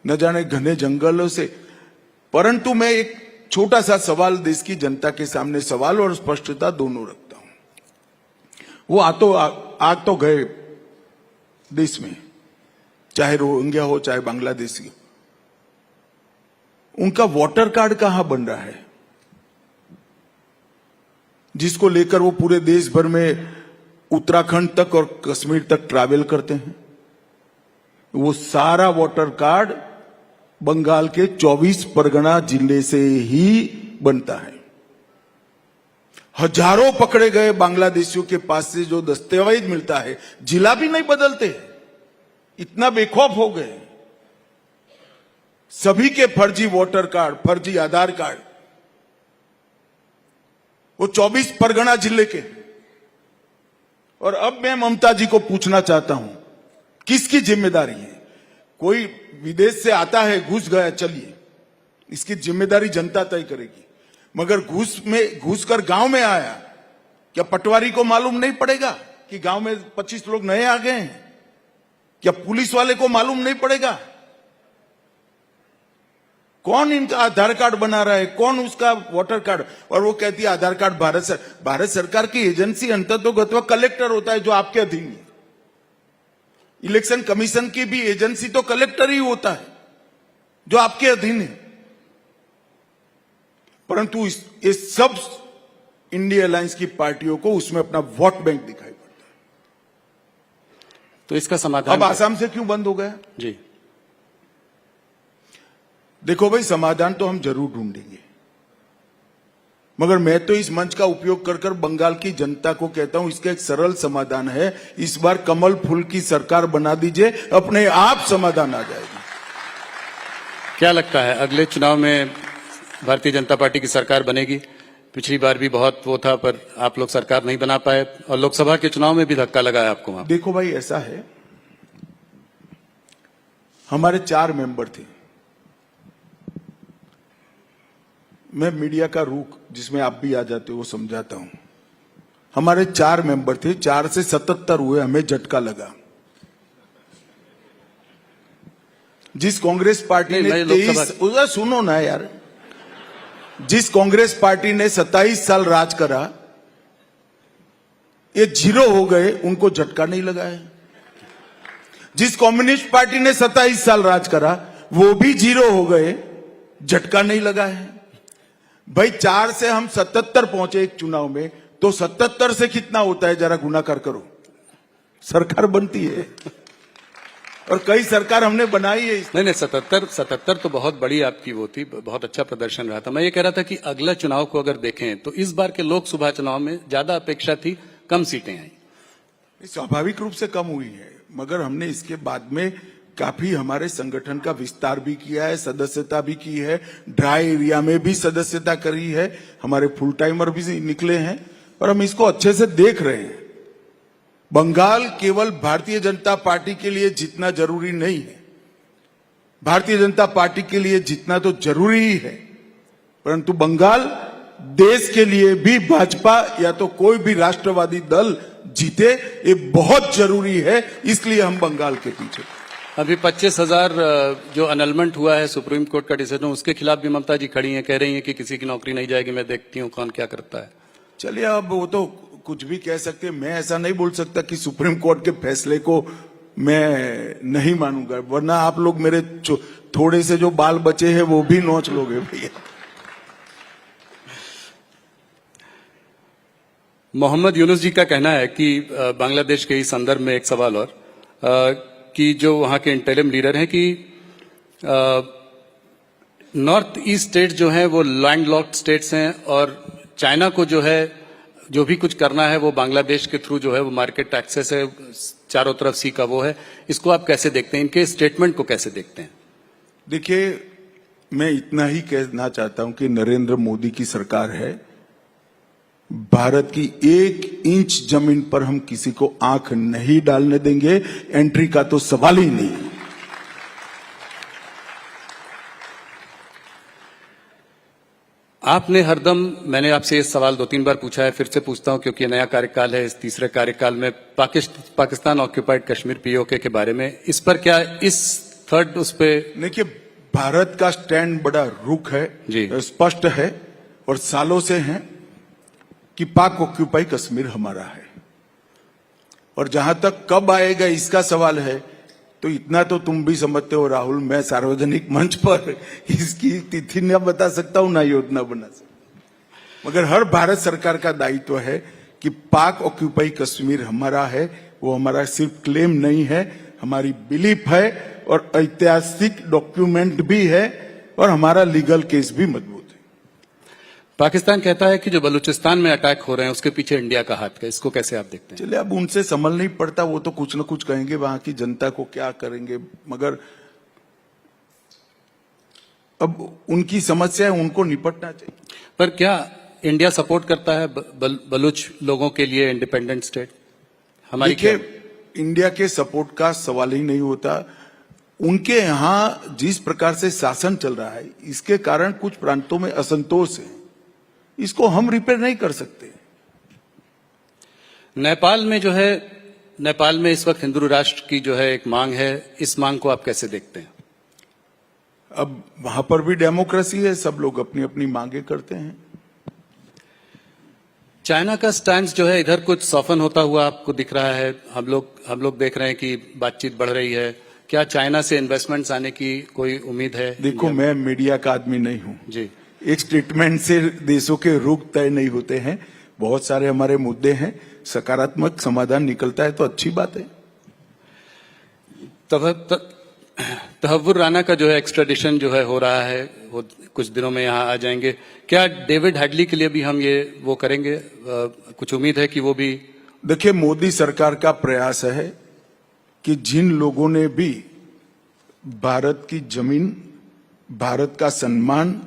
न जाने घने जंगलों से। परंतु मैं एक छोटा सा सवाल देश की जनता के सामने, सवाल और स्पष्टता दोनों रखता हूं। वो आग तो गए देश में, चाहे रोहिंग्या हो चाहे बांग्लादेशी हो, उनका वोटर कार्ड कहां बन रहा है जिसको लेकर वो पूरे देश भर में उत्तराखंड तक और कश्मीर तक ट्रैवल करते हैं। वो सारा वोटर कार्ड बंगाल के 24 परगना जिले से ही बनता है। हजारों पकड़े गए बांग्लादेशियों के पास से जो दस्तावेज मिलता है, जिला भी नहीं बदलते, इतना बेखौफ हो गए। सभी के फर्जी वोटर कार्ड, फर्जी आधार कार्ड, वो 24 परगना जिले के। और अब मैं ममता जी को पूछना चाहता हूं, किसकी जिम्मेदारी है? कोई विदेश से आता है, घुस गया, चलिए, इसकी जिम्मेदारी जनता तय करेगी। मगर घुस कर गांव में आया, क्या पटवारी को मालूम नहीं पड़ेगा कि गांव में 25 लोग नए आ गए हैं? क्या पुलिस वाले को मालूम नहीं पड़ेगा? कौन इनका आधार कार्ड बना रहा है, कौन उसका वोटर कार्ड? और वो कहती है आधार कार्ड भारत सरकार की एजेंसी अंततोगत्वा कलेक्टर होता है जो आपके अधीन है। इलेक्शन कमीशन की भी एजेंसी तो कलेक्टर ही होता है जो आपके अधीन है। परंतु ये सब इंडिया अलायंस की पार्टियों को उसमें अपना वोट बैंक दिखाई पड़ता है। तो इसका समाधान अब आसाम से क्यों बंद हो गया? जी, देखो भाई, समाधान तो हम जरूर ढूंढेंगे, मगर मैं तो इस मंच का उपयोग कर कर बंगाल की जनता को कहता हूं, इसका एक सरल समाधान है, इस बार कमल फूल की सरकार बना दीजिए, अपने आप समाधान आ जाएगा। क्या लगता है अगले चुनाव में भारतीय जनता पार्टी की सरकार बनेगी? पिछली बार भी बहुत वो था, पर आप लोग सरकार नहीं बना पाए और लोकसभा के चुनाव में भी धक्का लगा है आपको वहां। देखो भाई, ऐसा है, हमारे 4 मेंबर थे। मैं मीडिया का रुख जिसमें आप भी आ जाते हो वो समझाता हूं। हमारे 4 मेंबर थे, 4 से 77 हुए, हमें झटका लगा। जिस कांग्रेस पार्टी ने 23, सुनो ना यार, जिस कांग्रेस पार्टी ने 27 साल राज करा, ये 0 हो गए, उनको झटका नहीं लगा है। जिस कम्युनिस्ट पार्टी ने 27 साल राज करा, वो भी 0 हो गए, झटका नहीं लगा है। भाई 4 से हम 77 पहुंचे एक चुनाव में, तो 77 से कितना होता है जरा गुणाकार करो। सरकार बनती है और कई सरकार हमने बनाई है। नहीं 77 तो बहुत बड़ी आपकी वो थी, बहुत अच्छा प्रदर्शन रहा था। मैं ये कह रहा था कि अगला चुनाव को अगर देखें तो इस बार के लोकसभा चुनाव में ज्यादा अपेक्षा थी, कम सीटें आई। स्वाभाविक रूप से कम हुई है, मगर हमने इसके बाद में काफी हमारे संगठन का विस्तार भी किया है, सदस्यता भी की है, ड्राई एरिया में भी सदस्यता करी है, हमारे फुल टाइमर भी निकले हैं और हम इसको अच्छे से देख रहे हैं। बंगाल केवल भारतीय जनता पार्टी के लिए जितना जरूरी नहीं है, भारतीय जनता पार्टी के लिए जितना तो जरूरी ही है, परंतु बंगाल देश के लिए भी भाजपा या तो कोई भी राष्ट्रवादी दल जीते, ये बहुत जरूरी है। इसलिए हम बंगाल के पीछे। अभी 25,000 जो अनलमेंट हुआ है सुप्रीम कोर्ट का डिसीजन, उसके खिलाफ भी ममता जी खड़ी हैं, कह रही हैं कि किसी की नौकरी नहीं जाएगी, मैं देखती हूं कौन क्या करता है। चलिए, अब वो तो कुछ भी कह सकते हैं, मैं ऐसा नहीं बोल सकता कि सुप्रीम कोर्ट के फैसले को मैं नहीं मानूंगा, वरना आप लोग मेरे थोड़े से जो बाल बचे हैं वो भी नोच लोगे भैया। मोहम्मद यूनुस जी का कहना है कि बांग्लादेश के इस संदर्भ में एक सवाल और कि जो वहां के इंटरिम लीडर हैं कि नॉर्थ ईस्ट स्टेट जो है वो लैंडलॉक्ड स्टेट्स हैं और चाइना को जो है जो भी कुछ करना है वो बांग्लादेश के थ्रू जो है वो मार्केट एक्सेस है, चारों तरफ सी का वो है। इसको आप कैसे देखते हैं, इनके स्टेटमेंट को कैसे देखते हैं? देखिए, मैं इतना ही कहना चाहता हूं कि नरेंद्र मोदी की सरकार है, भारत की 1 इंच जमीन पर हम किसी को आंख नहीं डालने देंगे, एंट्री का तो सवाल ही नहीं। आपने हरदम, मैंने आपसे ये सवाल 2-3 बार पूछा है, फिर से पूछता हूं क्योंकि नया कार्यकाल है, इस तीसरे कार्यकाल में पाकिस्तान ऑक्यूपाइड कश्मीर पीओके के बारे में, इस पर क्या इस थर्ड उस पे? देखिए, भारत का स्टैंड बड़ा रुख है जी, स्पष्ट है और सालों से है कि पाक ऑक्यूपाई कश्मीर हमारा है। और जहां तक कब आएगा इसका सवाल है, तो इतना तो तुम भी समझते हो राहुल, मैं सार्वजनिक मंच पर इसकी तिथि न बता सकता हूं, ना योजना बना सकता, मगर हर भारत सरकार का दायित्व है कि पाक ऑक्यूपाई कश्मीर हमारा है। वो हमारा सिर्फ क्लेम नहीं है, हमारी बिलीफ है और ऐतिहासिक डॉक्यूमेंट भी है और हमारा लीगल केस भी मजबूत है। पाकिस्तान कहता है कि जो बलूचिस्तान में अटैक हो रहे हैं उसके पीछे इंडिया का हाथ है, इसको कैसे आप देखते हैं? चलिए, अब उनसे समझ नहीं पड़ता, वो तो कुछ न कुछ कहेंगे, वहां की जनता को क्या करेंगे, मगर अब उनकी समस्या है, उनको निपटना चाहिए। पर क्या इंडिया सपोर्ट करता है बलूच लोगों के लिए इंडिपेंडेंट स्टेट? हमारी क्या? इंडिया के सपोर्ट का सवाल ही नहीं होता। उनके यहां जिस प्रकार से शासन चल रहा है, इसके कारण कुछ प्रांतों में असंतोष है, इसको हम रिपेयर नहीं कर सकते। नेपाल में जो है, नेपाल में इस वक्त हिंदू राष्ट्र की जो है एक मांग है, इस मांग को आप कैसे देखते हैं? अब वहां पर भी डेमोक्रेसी है, सब लोग अपनी अपनी मांगे करते हैं। चाइना का स्टैंड जो है इधर कुछ सॉफन होता हुआ आपको दिख रहा है, हम लोग देख रहे हैं कि बातचीत बढ़ रही है। क्या चाइना से इन्वेस्टमेंट्स आने की कोई उम्मीद है? देखो, मैं मीडिया का आदमी नहीं हूं जी, एक स्टेटमेंट से देशों के रुख तय नहीं होते हैं। बहुत सारे हमारे मुद्दे हैं, सकारात्मक समाधान निकलता है तो अच्छी बात है। तहव्वुर राणा का जो है एक्स्ट्राडिशन जो है हो रहा है, वो कुछ दिनों में यहाँ आ जाएंगे। क्या डेविड हेडली के लिए भी हम ये वो करेंगे? कुछ उम्मीद है कि वो भी? देखिए, मोदी सरकार का प्रयास है कि जिन लोगों ने भी भारत की जमीन, भारत का सम्मान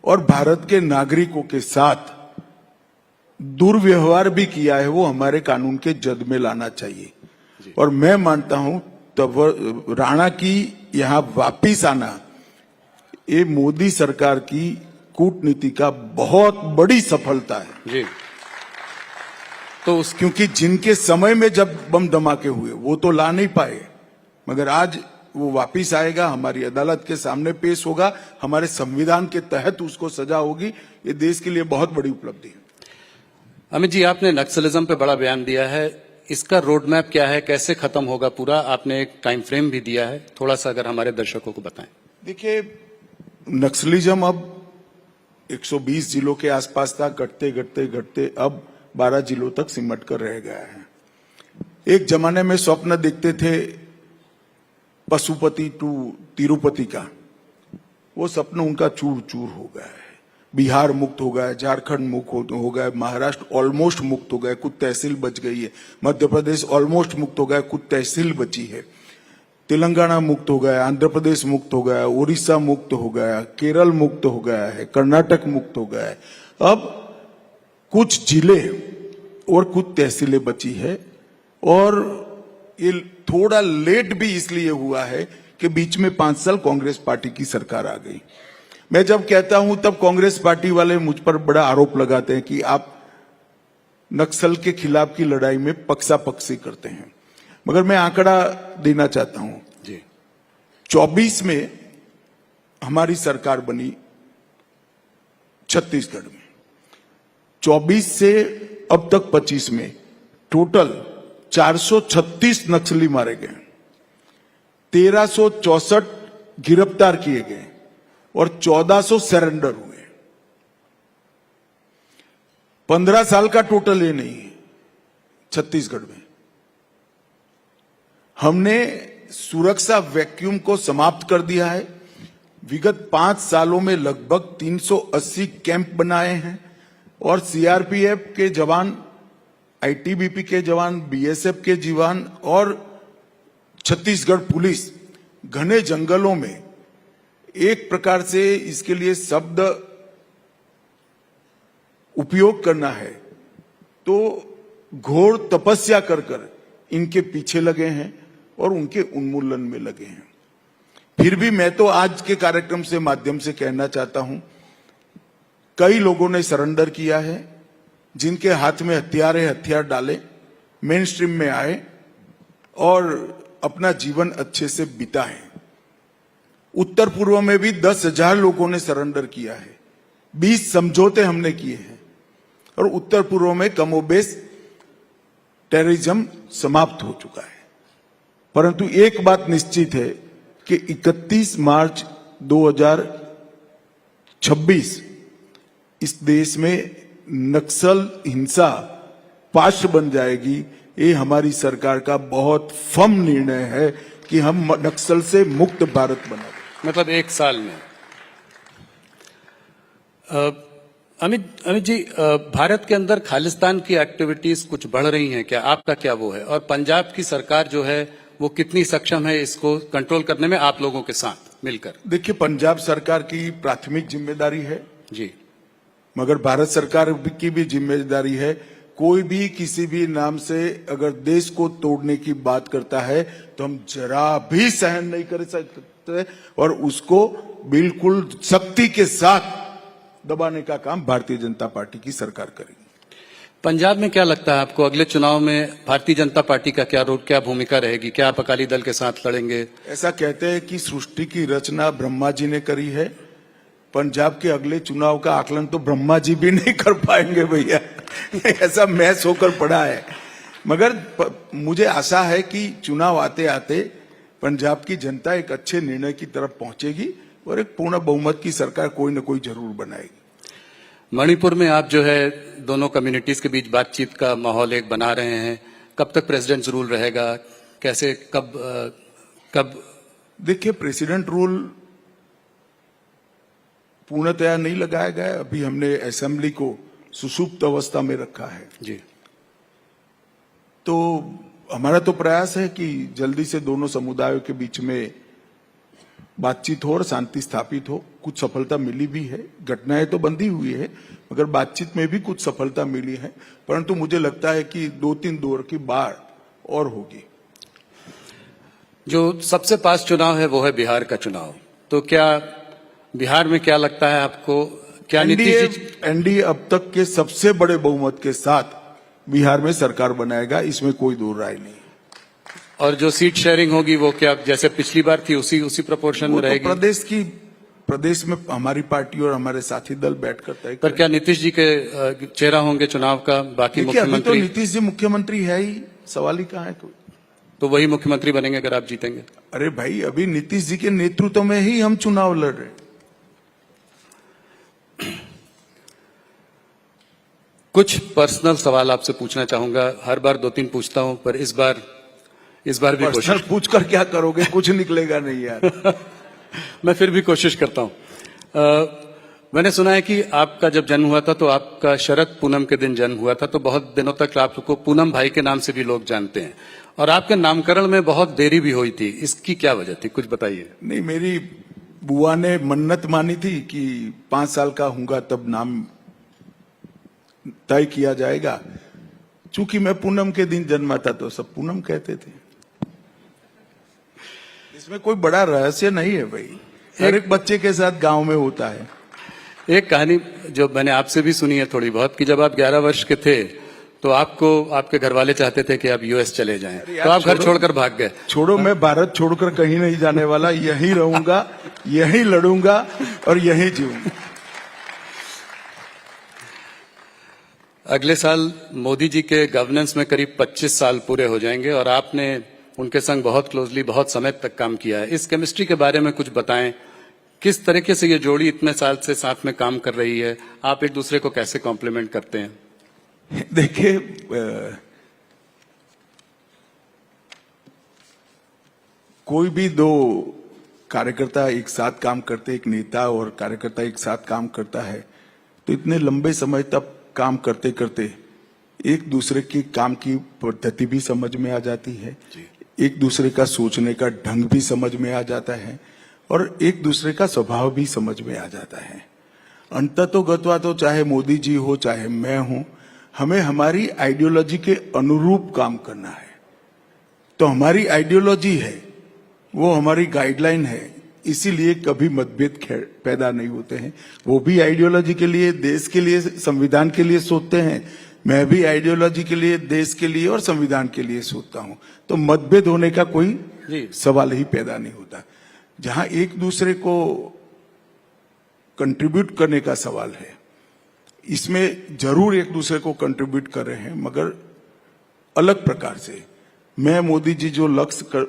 और भारत के नागरिकों के साथ दुर्व्यवहार भी किया है, वो हमारे कानून के जद में लाना चाहिए। और मैं मानता हूं तब राणा की यहां वापिस आना ये मोदी सरकार की कूटनीति का बहुत बड़ी सफलता है जी। तो क्योंकि जिनके समय में जब बम धमाके हुए वो तो ला नहीं पाए, मगर आज वो वापिस आएगा, हमारी अदालत के सामने पेश होगा, हमारे संविधान के तहत उसको सजा होगी। ये देश के लिए बहुत बड़ी उपलब्धि है। अमित जी, आपने नक्सलिज्म पे बड़ा बयान दिया है, इसका रोड मैप क्या है, कैसे खत्म होगा पूरा? आपने एक टाइम फ्रेम भी दिया है, थोड़ा सा अगर हमारे दर्शकों को बताएं। देखिए, नक्सलिज्म अब 120 जिलों के आसपास था, घटते घटते घटते अब 12 जिलों तक सिमट कर रह गया है। एक जमाने में स्वप्न देखते थे पशुपति टू तिरुपति का, वो सपन उनका चूर चूर हो गया है। बिहार मुक्त हो गया है, झारखंड मुक्त हो गया है, महाराष्ट्र ऑलमोस्ट मुक्त हो गया है, कुछ तहसील बच गई है, मध्य प्रदेश ऑलमोस्ट मुक्त हो गया है, कुछ तहसील बची है, तेलंगाना मुक्त हो गया, आंध्र प्रदेश मुक्त हो गया, उड़ीसा मुक्त हो गया, केरल मुक्त हो गया है, कर्नाटक मुक्त हो गया है। अब कुछ जिले और कुछ तहसीलें बची है, और ये थोड़ा लेट भी इसलिए हुआ है कि बीच में 5 साल कांग्रेस पार्टी की सरकार आ गई। मैं जब कहता हूं तब कांग्रेस पार्टी वाले मुझ पर बड़ा आरोप लगाते हैं कि आप नक्सल के खिलाफ की लड़ाई में पक्षापक्षी करते हैं, मगर मैं आंकड़ा देना चाहता हूं जी। 24 में हमारी सरकार बनी छत्तीसगढ़ में, 24 से अब तक 25 में टोटल 436 नक्सली मारे गए, 1364 गिरफ्तार किए गए और 1400 सरेंडर हुए। 15 साल का टोटल ये नहीं है। छत्तीसगढ़ में हमने सुरक्षा वैक्यूम को समाप्त कर दिया है। विगत 5 सालों में लगभग 380 कैंप बनाए हैं और सीआरपीएफ के जवान, आईटीबीपी के जवान, बीएसएफ के जवान और छत्तीसगढ़ पुलिस घने जंगलों में, एक प्रकार से इसके लिए शब्द उपयोग करना है तो घोर तपस्या कर कर इनके पीछे लगे हैं और उनके उन्मूलन में लगे हैं। फिर भी मैं तो आज के कार्यक्रम से माध्यम से कहना चाहता हूं, कई लोगों ने सरेंडर किया है, जिनके हाथ में हथियार है, हथियार डाले, मेन स्ट्रीम में आए और अपना जीवन अच्छे से बिताए। उत्तर पूर्व में भी 10,000 लोगों ने सरेंडर किया है, 20 समझौते हमने किए हैं और उत्तर पूर्व में कमोबेश टेररिज्म समाप्त हो चुका है। परंतु एक बात निश्चित है कि 31 मार्च 2026 इस देश में नक्सल हिंसा पाश बन जाएगी। ये हमारी सरकार का बहुत फर्म निर्णय है कि हम नक्सल से मुक्त भारत बनाएं। मतलब 1 साल में। अमित जी, भारत के अंदर खालिस्तान की एक्टिविटीज कुछ बढ़ रही हैं क्या? आपका क्या वो है? और पंजाब की सरकार जो है वो कितनी सक्षम है इसको कंट्रोल करने में आप लोगों के साथ मिलकर? देखिए, पंजाब सरकार की प्राथमिक जिम्मेदारी है जी, मगर भारत सरकार की भी जिम्मेदारी है। कोई भी किसी भी नाम से अगर देश को तोड़ने की बात करता है तो हम जरा भी सहन नहीं कर सकते और उसको बिल्कुल सख्ती के साथ दबाने का काम भारतीय जनता पार्टी की सरकार करेगी। पंजाब में क्या लगता है आपको, अगले चुनाव में भारतीय जनता पार्टी का क्या रोल, क्या भूमिका रहेगी? क्या आप अकाली दल के साथ लड़ेंगे? ऐसा कहते हैं कि सृष्टि की रचना ब्रह्मा जी ने करी है, पंजाब के अगले चुनाव का आकलन तो ब्रह्मा जी भी नहीं कर पाएंगे भैया। ऐसा मैच होकर पड़ा है। मगर मुझे आशा है कि चुनाव आते आते पंजाब की जनता एक अच्छे निर्णय की तरफ पहुंचेगी और एक पूर्ण बहुमत की सरकार कोई न कोई जरूर बनाएगी। मणिपुर में आप जो है दोनों कम्युनिटीज के बीच बातचीत का माहौल एक बना रहे हैं, कब तक प्रेसिडेंट्स रूल रहेगा? कैसे, कब देखिए, प्रेसिडेंट रूल पूर्णतया नहीं लगाया गया है। अभी हमने असेंबली को सुषुप्त अवस्था में रखा है। जी, तो हमारा तो प्रयास है कि जल्दी से दोनों समुदायों के बीच में बातचीत हो और शांति स्थापित हो। कुछ सफलता मिली भी है, घटनाएं तो बंदी हुई है, मगर बातचीत में भी कुछ सफलता मिली है। परंतु मुझे लगता है कि 2-3 दौर की बाढ़ और होगी। जो सबसे पास चुनाव है वो है बिहार का चुनाव। तो क्या बिहार में क्या लगता है आपको, क्या नीतीश जी एनडीए अब तक के सबसे बड़े बहुमत के साथ बिहार में सरकार बनाएगा, इसमें कोई दो राय नहीं। और जो सीट शेयरिंग होगी वो क्या जैसे पिछली बार थी उसी प्रोपोर्शन में वो तो रहेगी? प्रदेश में हमारी पार्टी और हमारे साथी दल बैठकर तय पर क्या नीतीश जी के चेहरा होंगे चुनाव का? बाकी देखिए, अभी तो मुख्यमंत्री नीतीश जी मुख्यमंत्री है ही, सवाल ही कहाँ है कोई। तो वही मुख्यमंत्री बनेंगे अगर आप जीतेंगे? अरे भाई, अभी नीतीश जी के नेतृत्व में ही हम चुनाव लड़ रहे हैं। कुछ पर्सनल सवाल आपसे पूछना चाहूंगा। हर बार 2-3 पूछता हूं, पर इस बार भी पर्सनल कोशिश पूछकर क्या करोगे, कुछ निकलेगा नहीं यार। मैं फिर भी कोशिश करता हूं। मैंने सुना है कि आपका जब जन्म हुआ था तो आपका शरद पूनम के दिन जन्म हुआ था, तो बहुत दिनों तक आपको पूनम भाई के नाम से भी लोग जानते हैं, और आपके नामकरण में बहुत देरी भी हुई थी। इसकी क्या वजह थी, कुछ बताइए। नहीं, मेरी बुआ ने मन्नत मानी थी कि 5 साल का हूंगा तब नाम तय किया जाएगा। चूंकि मैं पूनम के दिन जन्मा था तो सब पूनम कहते थे। इसमें कोई बड़ा रहस्य नहीं है भाई, हर एक बच्चे के साथ गांव में होता है। एक कहानी जो मैंने आपसे भी सुनी है थोड़ी बहुत, कि जब आप 11 वर्ष के थे तो आपको आपके घर वाले चाहते थे कि आप यूएस चले जाएं, तो आप घर छोड़कर भाग गए। छोड़ो, मैं भारत छोड़कर कहीं नहीं जाने वाला, यहीं रहूंगा, यहीं लड़ूंगा और यहीं जीऊंगा। अगले साल मोदी जी के गवर्नेंस में करीब 25 साल पूरे हो जाएंगे, और आपने उनके संग बहुत क्लोजली बहुत समय तक काम किया है। इस केमिस्ट्री के बारे में कुछ बताएं, किस तरीके से ये जोड़ी इतने साल से साथ में काम कर रही है, आप एक दूसरे को कैसे कॉम्प्लीमेंट करते हैं? देखिए, कोई भी दो कार्यकर्ता एक साथ काम करते, एक नेता और कार्यकर्ता एक साथ काम करता है, तो इतने लंबे समय तक काम करते करते एक दूसरे के काम की पद्धति भी समझ में आ जाती है, एक दूसरे का सोचने का ढंग भी समझ में आ जाता है, और एक दूसरे का स्वभाव भी समझ में आ जाता है। अंततोगत्वा तो चाहे मोदी जी हो चाहे मैं हूं, हमें हमारी आइडियोलॉजी के अनुरूप काम करना है। तो हमारी आइडियोलॉजी है, वो हमारी गाइडलाइन है, इसीलिए कभी मतभेद पैदा नहीं होते हैं। वो भी आइडियोलॉजी के लिए, देश के लिए, संविधान के लिए सोचते हैं, मैं भी आइडियोलॉजी के लिए, देश के लिए और संविधान के लिए सोचता हूं। तो मतभेद होने का कोई सवाल ही पैदा नहीं होता। जहां एक दूसरे को कंट्रीब्यूट करने का सवाल है, इसमें जरूर एक दूसरे को कंट्रीब्यूट कर रहे हैं, मगर अलग प्रकार से। मैं मोदी जी जो लक्ष्य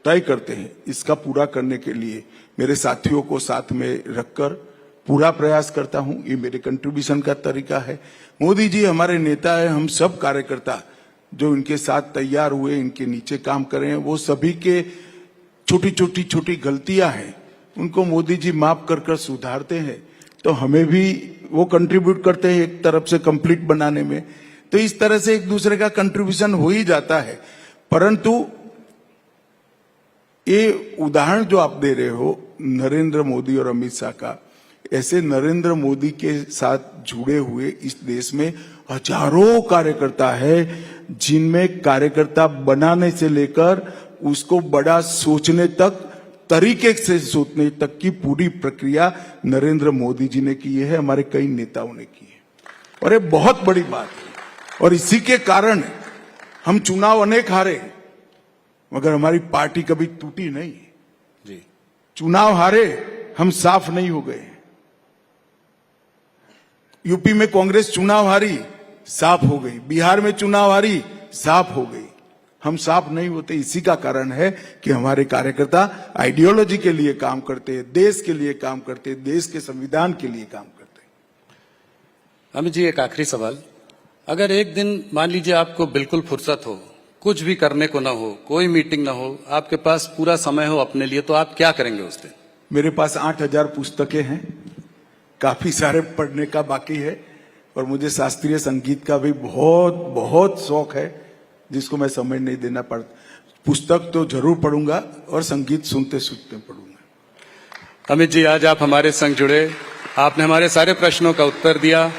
तय करते हैं, इसका पूरा करने के लिए मेरे साथियों को साथ में रखकर पूरा प्रयास करता हूं। ये मेरे कंट्रीब्यूशन का तरीका है। मोदी जी हमारे नेता है, हम सब कार्यकर्ता जो इनके साथ तैयार हुए, इनके नीचे काम कर रहे हैं, वो सभी के छोटी गलतियां हैं, उनको मोदी जी माफ कर सुधारते हैं। तो हमें भी वो कंट्रीब्यूट करते हैं एक तरफ से कंप्लीट बनाने में। तो इस तरह से एक दूसरे का कंट्रीब्यूशन हो ही जाता है। परंतु ये उदाहरण जो आप दे रहे हो नरेंद्र मोदी और अमित शाह का, ऐसे नरेंद्र मोदी के साथ जुड़े हुए इस देश में हजारों कार्यकर्ता है, जिनमें कार्यकर्ता बनाने से लेकर उसको बड़ा सोचने तक, तरीके से सोचने तक की पूरी प्रक्रिया नरेंद्र मोदी जी ने की है, हमारे कई नेताओं ने की है, और ये बहुत बड़ी बात है। और इसी के कारण हम चुनाव अनेक हारे, मगर हमारी पार्टी कभी टूटी नहीं जी। चुनाव हारे, हम साफ नहीं हो गए। यूपी में कांग्रेस चुनाव हारी, साफ हो गई। बिहार में चुनाव हारी, साफ हो गई। हम साफ नहीं होते, इसी का कारण है कि हमारे कार्यकर्ता आइडियोलॉजी के लिए काम करते हैं, देश के लिए काम करते हैं, देश के संविधान के लिए काम करते हैं। अमित जी, एक आखिरी सवाल, अगर एक दिन मान लीजिए आपको बिल्कुल फुर्सत हो, कुछ भी करने को ना हो, कोई मीटिंग ना हो, आपके पास पूरा समय हो अपने लिए, तो आप क्या करेंगे उस दिन? मेरे पास 8000 पुस्तकें हैं, काफी सारे पढ़ने का बाकी है, और मुझे शास्त्रीय संगीत का भी बहुत बहुत शौक है, जिसको मैं समय नहीं देना पड़ता। पुस्तक तो जरूर पढ़ूंगा और संगीत सुनते सुनते पढ़ूंगा। अमित जी, आज आप हमारे संग जुड़े, आपने हमारे सारे प्रश्नों का उत्तर दिया।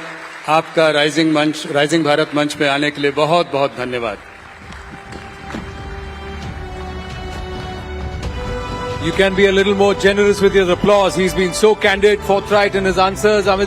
आपका राइजिंग भारत मंच पे आने के लिए बहुत बहुत धन्यवाद। You can be a little more generous with your applause. He's been so candid, forthright in his answers. Amit